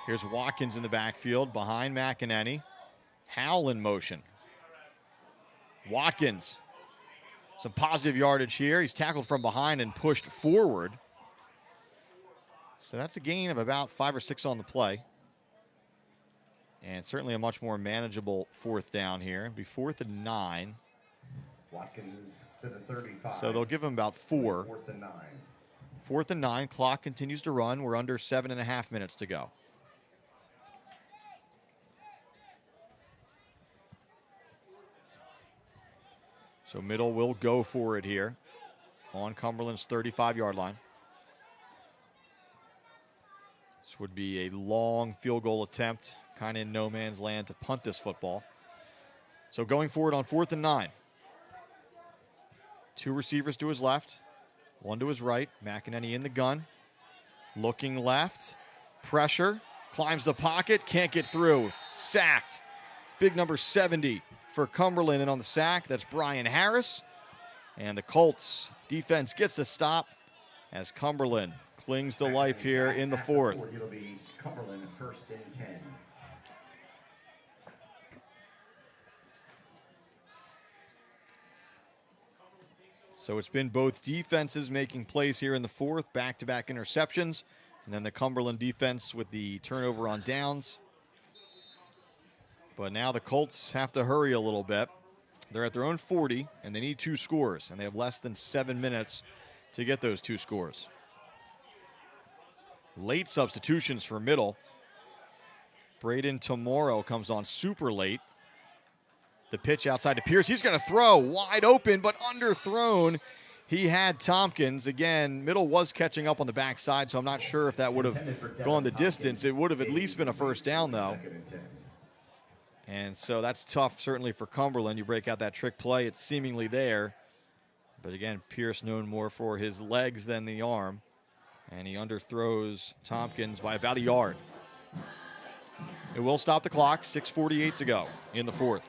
Here's Watkins in the backfield behind McEnany. Howell in motion. Watkins, some positive yardage here. He's tackled from behind and pushed forward. So that's a gain of about 5 or 6 on the play. And certainly a much more manageable 4th down here. It'll be 4th and 9. Watkins to the 35. So they'll give him about 4. 4th and 9. 4th and 9. Clock continues to run. We're under 7.5 minutes to go. So Middle will go for it here on Cumberland's 35-yard line. This would be a long field goal attempt, kind of in no man's land to punt this football. So going forward on 4th and 9. 2 receivers to his left, 1 to his right. McEnany in the gun. Looking left. Pressure. Climbs the pocket. Can't get through. Sacked. Big number 70 for Cumberland. And on the sack, that's Brian Harris. And the Colts defense gets the stop as Cumberland clings to life here in the 4th. It'll be Cumberland 1st and 10. So it's been both defenses making plays here in the 4th, back-to-back interceptions, and then the Cumberland defense with the turnover on downs. But now the Colts have to hurry a little bit. They're at their own 40, and they need 2 scores, and they have less than 7 minutes to get those 2 scores. Late substitutions for Middle. Braden Tomorrow comes on super late. The pitch outside to Pierce. He's going to throw wide open, but underthrown. He had Tompkins. Again, Middle was catching up on the backside, so I'm not sure if that would have gone the distance. It would have at least been a 1st down, though. And so that's tough, certainly, for Cumberland. You break out that trick play, it's seemingly there. But again, Pierce known more for his legs than the arm. And he underthrows Tompkins by about a yard. It will stop the clock, 6:48 to go in the 4th.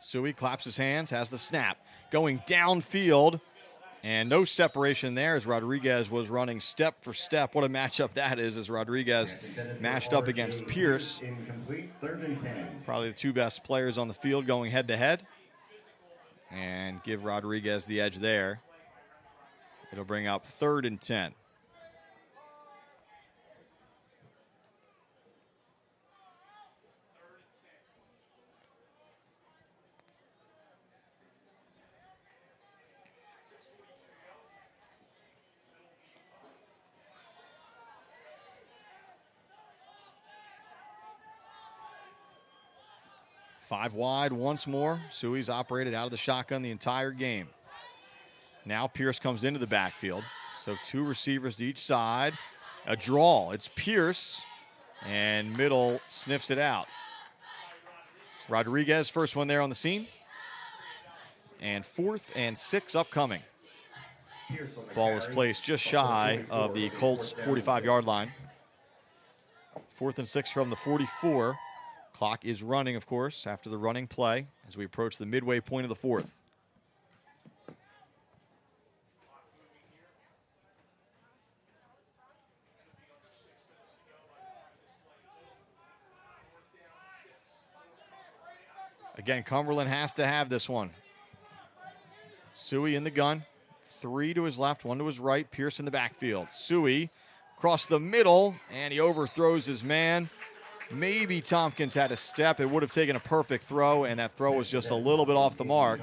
Suey claps his hands, has the snap. Going downfield, and no separation there as Rodriguez was running step for step. What a matchup that is as Rodriguez matched up against Pierce. Incomplete, 3rd and 10. Probably the 2 best players on the field going head-to-head. And give Rodriguez the edge there. It'll bring up 3rd and 10. Five wide once more. Suey's operated out of the shotgun the entire game. Now Pierce comes into the backfield. So 2 receivers to each side. A draw. It's Pierce. And Middle sniffs it out. Rodriguez, first one there on the scene. And 4th and 6 upcoming. Ball is placed just shy of the Colts' 45-yard line. 4th and 6 from the 44. Clock is running, of course, after the running play as we approach the midway point of the 4th. Again, Cumberland has to have this one. Suey in the gun. 3 to his left, 1 to his right. Pierce in the backfield. Suey across the middle, and he overthrows his man. Maybe Tompkins had a step. It would have taken a perfect throw, and that throw was just a little bit off the mark.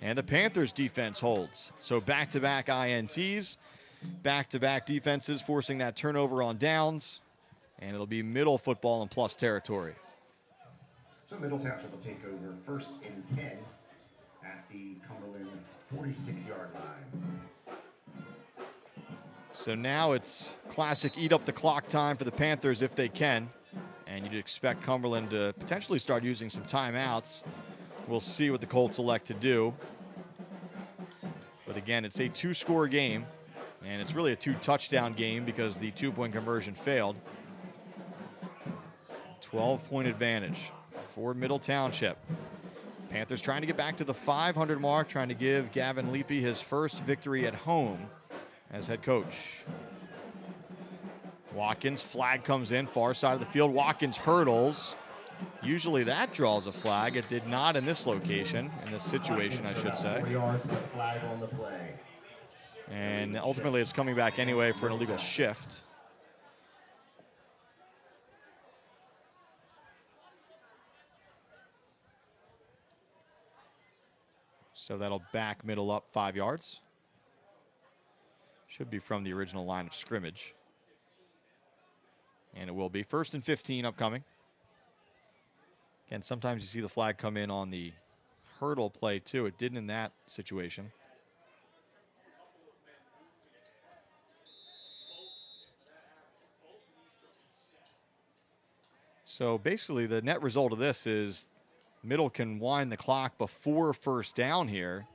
And the Panthers defense holds. So back-to-back INTs, back-to-back defenses forcing that turnover on downs, and it'll be Middle football in plus territory. So Middle Township will take over 1st and 10 at the Cumberland 46-yard line. So now it's classic eat up the clock time for the Panthers if they can. And you'd expect Cumberland to potentially start using some timeouts. We'll see what the Colts elect to do. But again, it's a 2-score game. And it's really a 2-touchdown game because the 2-point conversion failed. 12-point advantage for Middle Township. Panthers trying to get back to the 500 mark, trying to give Gavin Leapy his first victory at home as head coach. Watkins, flag comes in, far side of the field. Watkins hurdles. Usually that draws a flag. It did not in this location, in this situation, I should say. 4 yards to the flag on the play. And ultimately it's coming back anyway for an illegal shift. So that'll back Middle up 5 yards. Should be from the original line of scrimmage. And it will be 1st and 15 upcoming. Again, sometimes you see the flag come in on the hurdle play too. It didn't in that situation. So basically the net result of this is Middle can wind the clock before first down here.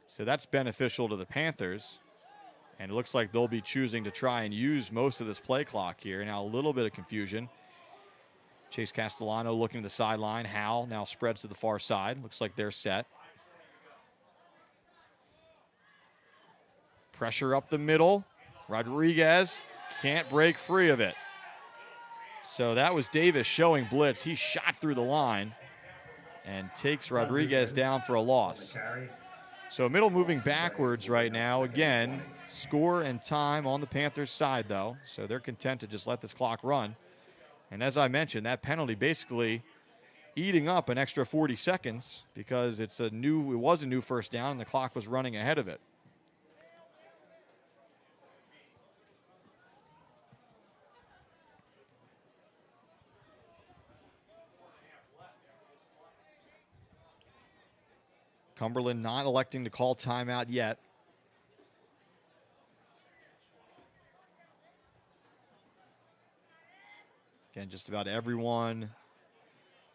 So that's beneficial to the Panthers. And it looks like they'll be choosing to try and use most of this play clock here. Now a little bit of confusion. Chase Castellano looking to the sideline. Howell now spreads to the far side. Looks like they're set. Pressure up the middle. Rodriguez can't break free of it. So that was Davis showing blitz. He shot through the line and takes Rodriguez down for a loss. So Middle moving backwards right now. Again, score and time on the Panthers' side, though. So they're content to just let this clock run. And as I mentioned, that penalty basically eating up an extra 40 seconds because it was a new first down and the clock was running ahead of it. Cumberland not electing to call timeout yet. Again, just about everyone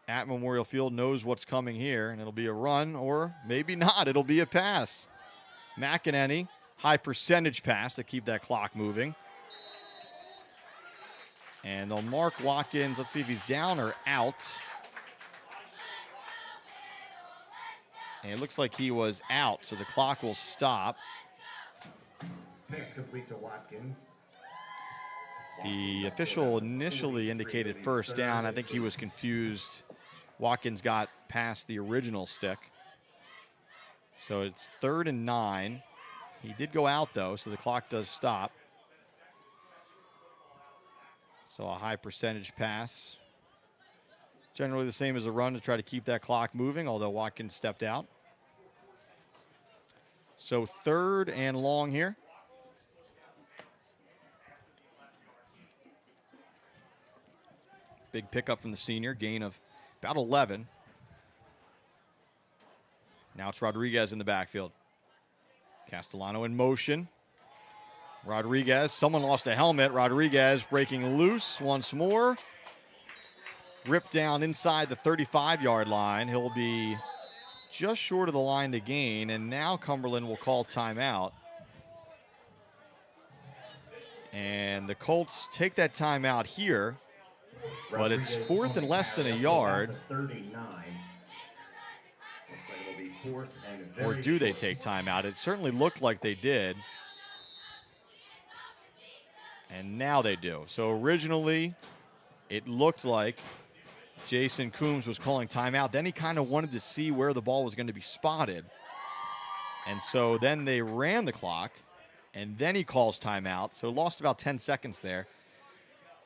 at Memorial Field knows what's coming here, and it'll be a run or maybe not. It'll be a pass. McEnany, high percentage pass to keep that clock moving. And they'll mark Watkins. Let's see if he's down or out. And it looks like he was out, so the clock will stop. Pass complete to Watkins. The official initially indicated first down. I think he was confused. Watkins got past the original stick. So it's 3rd and 9. He did go out, though, so the clock does stop. So a high percentage pass. Generally the same as a run to try to keep that clock moving, although Watkins stepped out. So 3rd and long here. Big pickup from the senior, gain of about 11. Now it's Rodriguez in the backfield. Castellano in motion. Rodriguez, someone lost a helmet. Rodriguez breaking loose once more. Ripped down inside the 35-yard line. He'll be just short of the line to gain, and now Cumberland will call timeout. And the Colts take that timeout here, but it's 4th and less than a yard. 39. Looks like it'll be 4th and very Or do they short. take timeout? It certainly looked like they did. And now they do. So originally, it looked like Jason Coombs was calling timeout. Then he kind of wanted to see where the ball was going to be spotted. And so then they ran the clock, and then he calls timeout. So lost about 10 seconds there.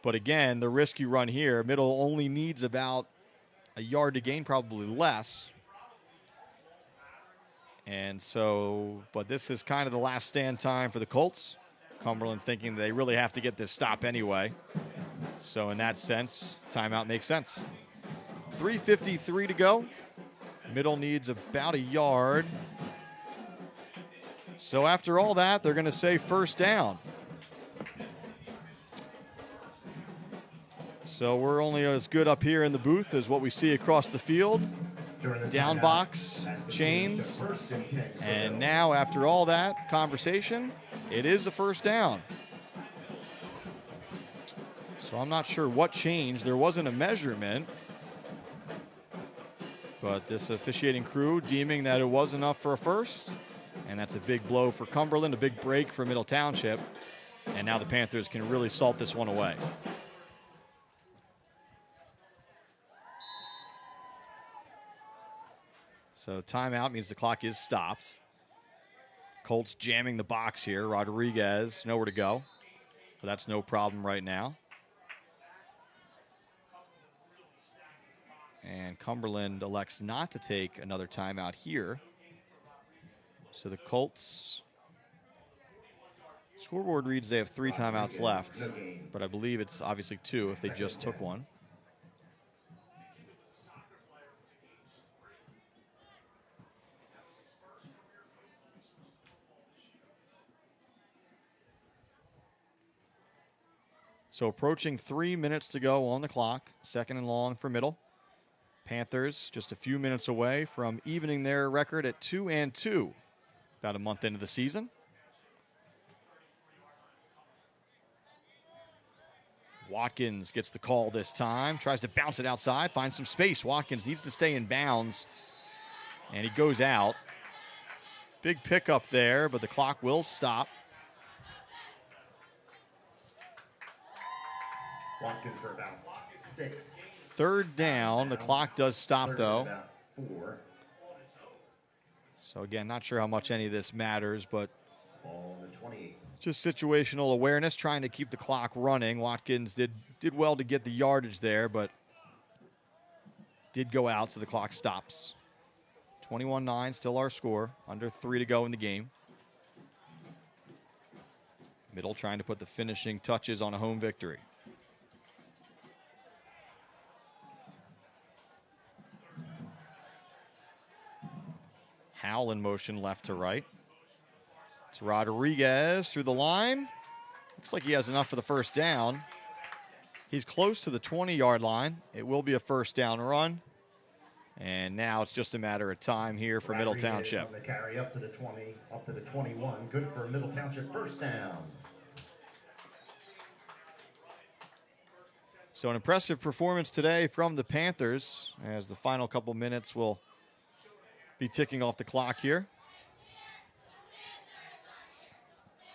But again, the risky run here, Middle only needs about a yard to gain, probably less. And so, but this is kind of the last stand time for the Colts. Cumberland thinking they really have to get this stop anyway. So in that sense, timeout makes sense. 3:53 to go. Middle needs about a yard. So after all that, they're going to say first down. So we're only as good up here in the booth as what we see across the field. Down box, chains. And now after all that conversation, It is a first down. So I'm not sure what changed. There wasn't a measurement. But this officiating crew deeming that it was enough for a first. And that's a big blow for Cumberland, a big break for Middle Township. And now the Panthers can really salt this one away. So timeout means the clock is stopped. Colts jamming the box here. Rodriguez, nowhere to go. But that's no problem right now. And Cumberland elects not to take another timeout here. So the Colts, scoreboard reads they have 3 timeouts left, but I believe it's obviously 2 if they just took one. So approaching 3 minutes to go on the clock, second and long for Middle. Panthers just a few minutes away from evening their record at 2-2, about a month into the season. Watkins gets the call this time, tries to bounce it outside, finds some space. Watkins needs to stay in bounds, and he goes out. Big pickup there, but the clock will stop. Watkins for about 6. Third down. The clock does stop, though. So, again, not sure how much any of this matters, but just situational awareness, trying to keep the clock running. Watkins did well to get the yardage there, but did go out, so the clock stops. 21-9, still our score. Under 3 to go in the game. Middle trying to put the finishing touches on a home victory. Howell in motion left to right. It's Rodriguez through the line. Looks like he has enough for the first down. He's close to the 20-yard line. It will be a first down run. And now it's just a matter of time here for Middle Township. On the carry up to the 20, up to the 21. Good for Middle Township, first down. So an impressive performance today from the Panthers as the final couple minutes will be ticking off the clock here.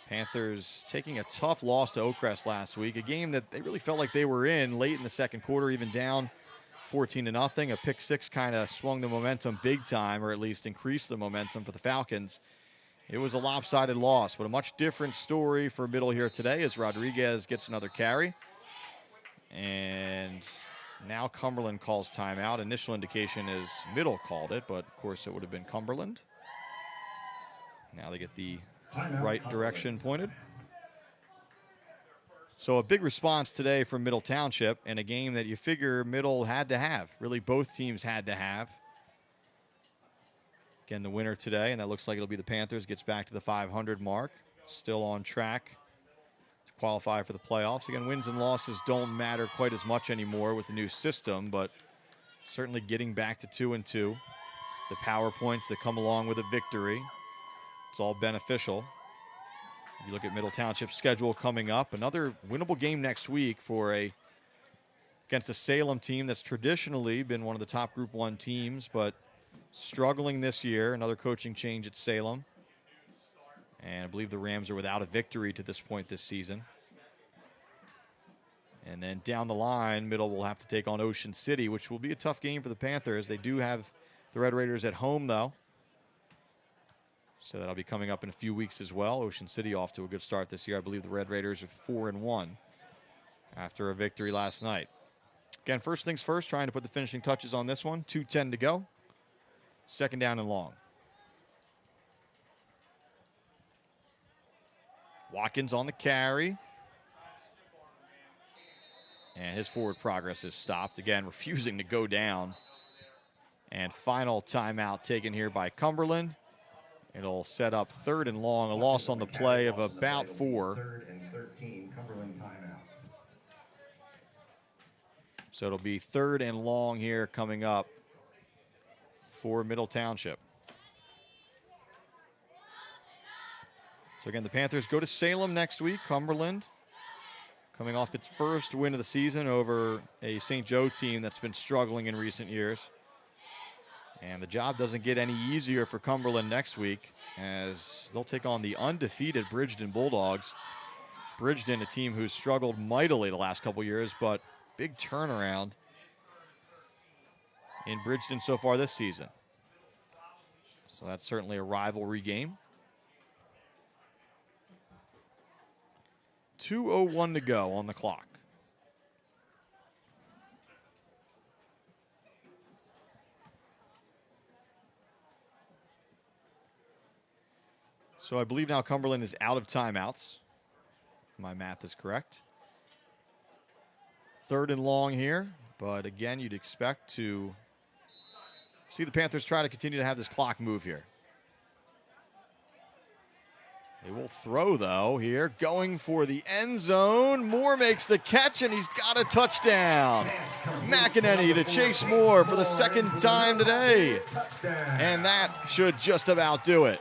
Panthers taking a tough loss to Oakcrest last week, a game that they really felt like they were in late in the second quarter, even down 14-0. A pick six kind of swung the momentum big time, or at least increased the momentum for the Falcons. It was a lopsided loss, but a much different story for Middle here today as Rodriguez gets another carry. And now Cumberland calls timeout. Initial indication is Middle called it, but of course it would have been Cumberland. Now they get the right direction pointed. So a big response today from Middle Township in a game that you figure Middle had to have. Really both teams had to have. Again, the winner today, and that looks like it'll be the Panthers, gets back to the 500 mark. Still on track to qualify for the playoffs. Again, wins and losses don't matter quite as much anymore with the new system, but certainly getting back to 2-2. The power points that come along with a victory, it's all beneficial. You look at Middle Township's schedule coming up. Another winnable game next week against a Salem team that's traditionally been one of the top Group 1 teams, but struggling this year. Another coaching change at Salem. And I believe the Rams are without a victory to this point this season. And then down the line, Middle will have to take on Ocean City, which will be a tough game for the Panthers. They do have the Red Raiders at home, though. So that'll be coming up in a few weeks as well. Ocean City off to a good start this year. I believe the Red Raiders are 4-1 after a victory last night. Again, first things first, trying to put the finishing touches on this one. 2:10 to go. Second down and long. Watkins on the carry. And his forward progress is stopped. Again, refusing to go down. And final timeout taken here by Cumberland. It'll set up third and long, a loss on the play of about 4. 3rd and 13, Cumberland timeout. So it'll be 3rd and long here coming up for Middle Township. So again, the Panthers go to Salem next week. Cumberland coming off its first win of the season over a St. Joe team that's been struggling in recent years. And the job doesn't get any easier for Cumberland next week as they'll take on the undefeated Bridgeton Bulldogs. Bridgeton, a team who's struggled mightily the last couple years, but big turnaround in Bridgeton so far this season. So that's certainly a rivalry game. 2:01 to go on the clock. So I believe now Cumberland is out of timeouts. If my math is correct. 3rd and long here, but again, you'd expect to see the Panthers try to continue to have this clock move here. They will throw, though, here, going for the end zone. Moore makes the catch, and he's got a touchdown. McEnany to Chase Moore for the 2nd time today. And that should just about do it.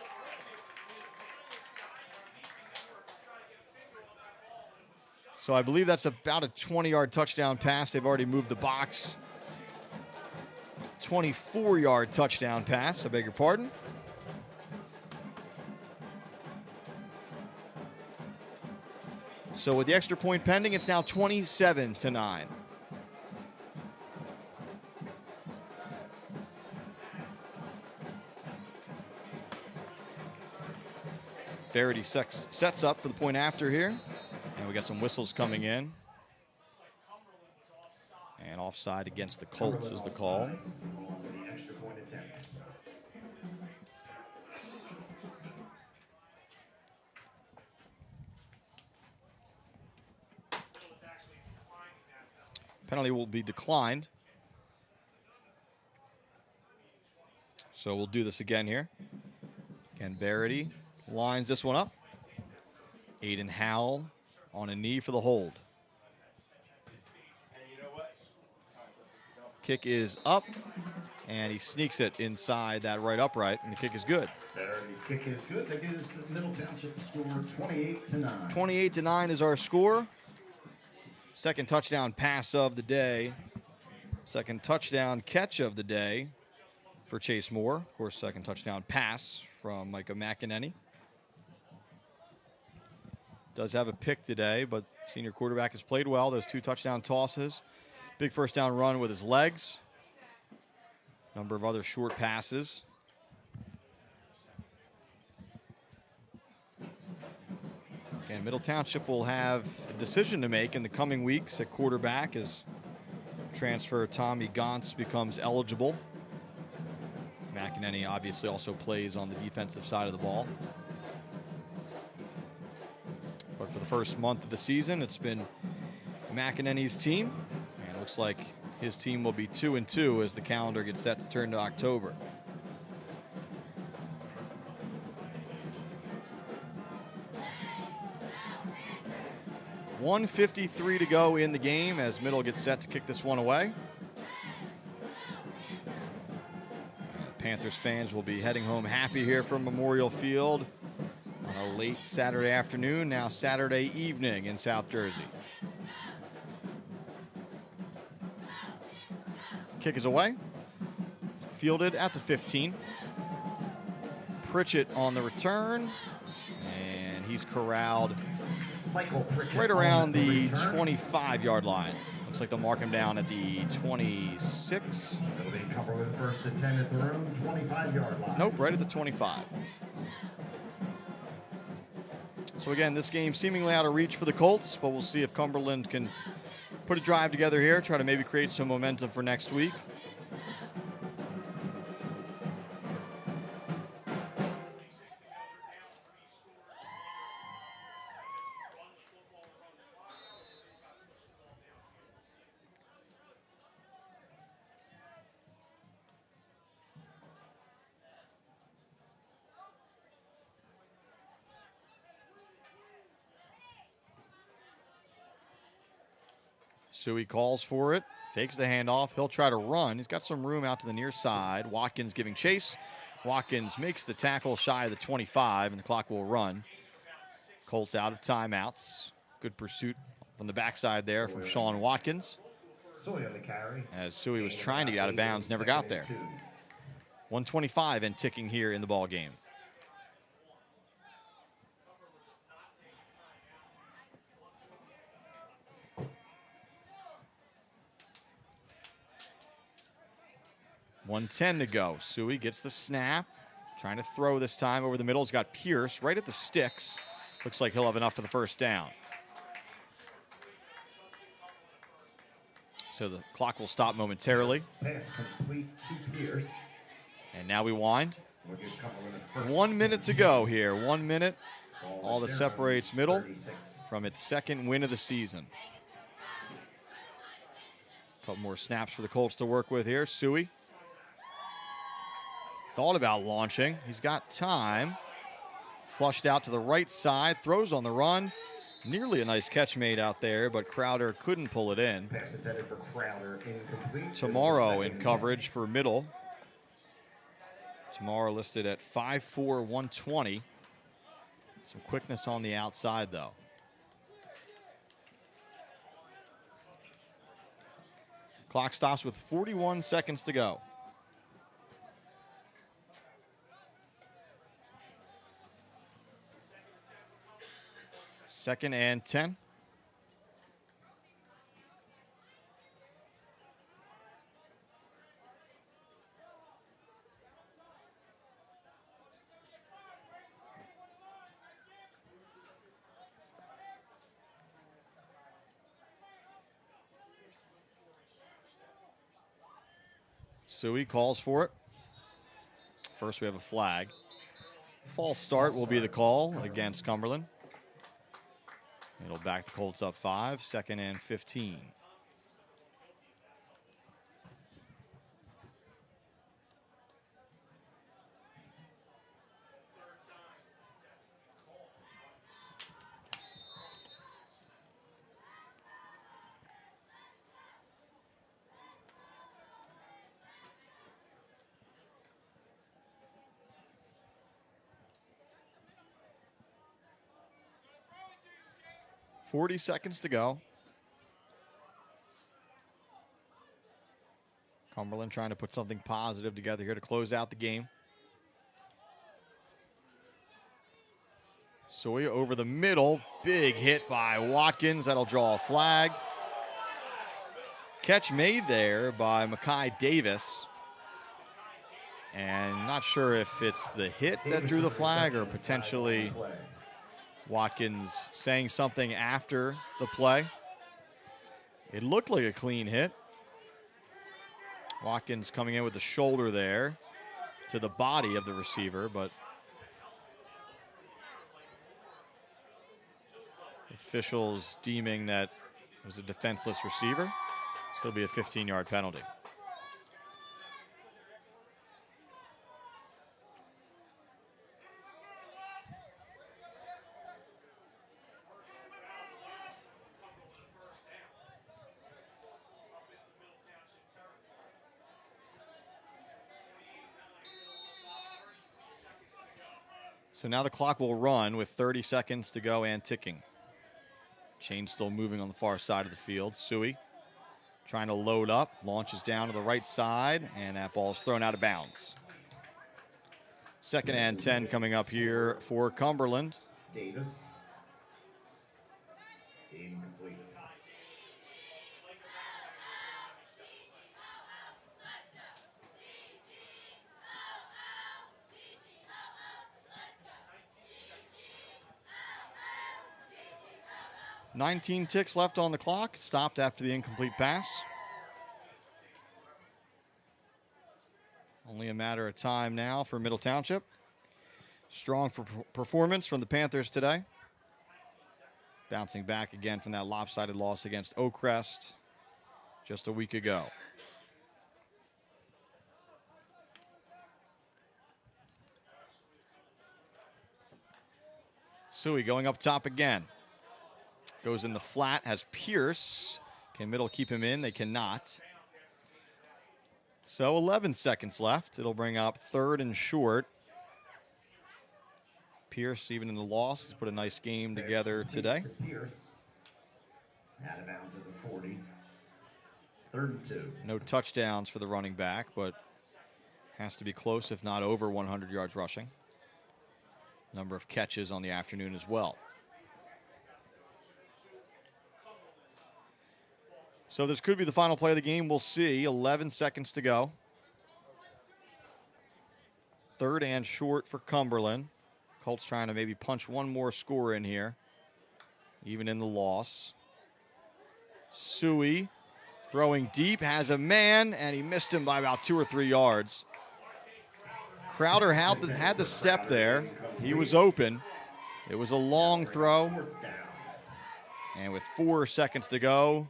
So I believe that's about a 20-yard touchdown pass. They've already moved the box. 24-yard touchdown pass, I beg your pardon. So with the extra point pending, it's now 27-9. Verity sets up for the point after here. And we got some whistles coming in. And offside against the Colts is the call. Penalty will be declined. So we'll do this again here. Again, Verity lines this one up. Aiden Howell on a knee for the hold. Kick is up, and he sneaks it inside that right upright, and the kick is good. Verity's kick is good. That gives Middle Township the score 28-9. 28-9 is our score. 2nd touchdown pass of the day. 2nd touchdown catch of the day for Chase Moore. Of course, 2nd touchdown pass from Micah McEnany. Does have a pick today, but senior quarterback has played well. Those 2 touchdown tosses. Big 1st down run with his legs. Number of other short passes. And Middle Township will have a decision to make in the coming weeks at quarterback as transfer Tommy Gauntz becomes eligible. McEnany obviously also plays on the defensive side of the ball. But for the first month of the season, it's been McEnany's team. And it looks like his team will be 2-2 as the calendar gets set to turn to October. .153 to go in the game as Middle gets set to kick this one away. Panthers fans will be heading home happy here from Memorial Field on a late Saturday afternoon, now Saturday evening in South Jersey. Kick is away. Fielded at the 15. Pritchett on the return. And he's corralled right around the 25-yard line. Looks like they'll mark him down at the 26. It'll be Cumberland 1st and 10 at the room, 25-yard line. Nope, right at the 25. So again, this game seemingly out of reach for the Colts, but we'll see if Cumberland can put a drive together here, try to maybe create some momentum for next week. Suey calls for it, fakes the handoff. He'll try to run. He's got some room out to the near side. Watkins giving chase. Watkins makes the tackle shy of the 25, and the clock will run. Colts out of timeouts. Good pursuit from the backside there from Sean Watkins. Suey on the carry. As Suey was trying to get out of bounds, never got there. 1:25 and ticking here in the ball game. .110 to go. Suey gets the snap. Trying to throw this time over the middle. He's got Pierce right at the sticks. Looks like he'll have enough for the first down. So the clock will stop momentarily. Pass complete to Pierce. And now we wind. We'll give Cumberland a first. 1 minute to go here. 1 minute. All that down, separates Middle 36. from its second win of the season. A couple more snaps for the Colts to work with here. Suey thought about launching. He's got time. Flushed out to the right side. Throws on the run. Nearly a nice catch made out there, but Crowder couldn't pull it in. Pass intended for Crowder, incomplete. Tomorrow in coverage for Middle. Tomorrow listed at 5'4", 120. Some quickness on the outside, though. Clock stops with 41 seconds to go. Second and 10. Suey calls for it. First we have a flag. False start will be the call against Cumberland. It'll back the Colts up 5, second and 15. .40 seconds to go. Cumberland trying to put something positive together here to close out the game. Suey over the middle. Big hit by Watkins. That'll draw a flag. Catch made there by Makai Davis. And not sure if it's the hit that drew the flag or potentially Watkins saying something after the play. It looked like a clean hit. Watkins coming in with the shoulder there to the body of the receiver, but officials deeming that it was a defenseless receiver. So it'll be a 15-yard penalty. So now the clock will run with 30 seconds to go and ticking. Chain still moving on the far side of the field. Suey trying to load up, launches down to the right side, and that ball is thrown out of bounds. Second and 10 coming up here for Cumberland. Davis. Incomplete. .19 ticks left on the clock. Stopped after the incomplete pass. Only a matter of time now for Middle Township. Strong performance from the Panthers today. Bouncing back again from that lopsided loss against Oakcrest just a week ago. Suey going up top again. Goes in the flat, has Pierce. Can Middle keep him in? They cannot. So 11 seconds left. It'll bring up third and short. Pierce, even in the loss, has put a nice game together today. Pierce. Out of bounds at the 40. 3rd and 2. No touchdowns for the running back, but has to be close, if not over 100 yards rushing. Number of catches on the afternoon as well. So this could be the final play of the game. We'll see. 11 seconds to go. 3rd and short for Cumberland. Colts trying to maybe punch one more score in here, even in the loss. Suey throwing deep, has a man, and he missed him by about 2 or 3 yards. Crowder had the step there. He was open. It was a long throw. And with 4 seconds to go,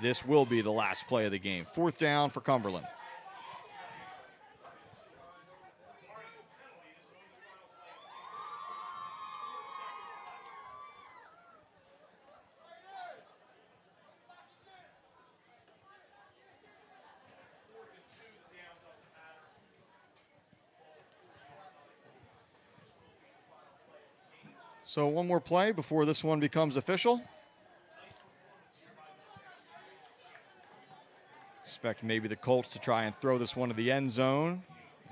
this will be the last play of the game. 4th down for Cumberland. So one more play before this one becomes official. Expect maybe the Colts to try and throw this one to the end zone.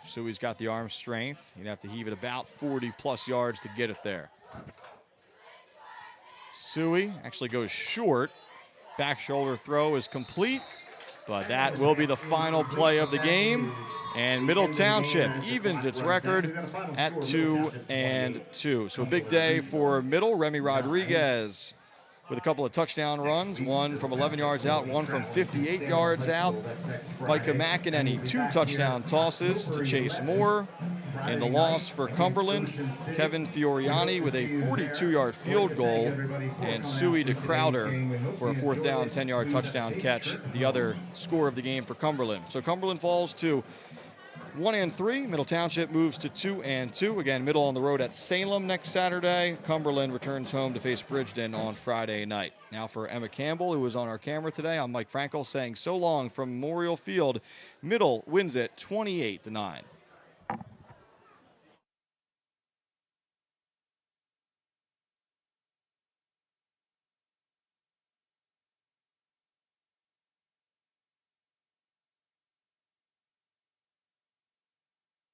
If Suey's got the arm strength, he'd have to heave it about 40-plus yards to get it there. Suey actually goes short. Back shoulder throw is complete, but that will be the final play of the game. And Middle Township evens its record at 2-2. So a big day for Middle. Remy Rodriguez with a couple of touchdown runs, one from 11 yards out, one from 58 yards out. Micah McEnany, 2 touchdown tosses to Chase Moore. In the loss for Cumberland, Kevin Fioriani with a 42-yard field goal, and Suey to Crowder for a 4th down, 10-yard touchdown catch, the other score of the game for Cumberland. So Cumberland falls to 1-3. Middle Township moves to 2-2. Again, Middle on the road at Salem next Saturday. Cumberland returns home to face Bridgeton on Friday night. Now for Emma Campbell, who was on our camera today, I'm Mike Frankel saying so long from Memorial Field. Middle wins it 28-9.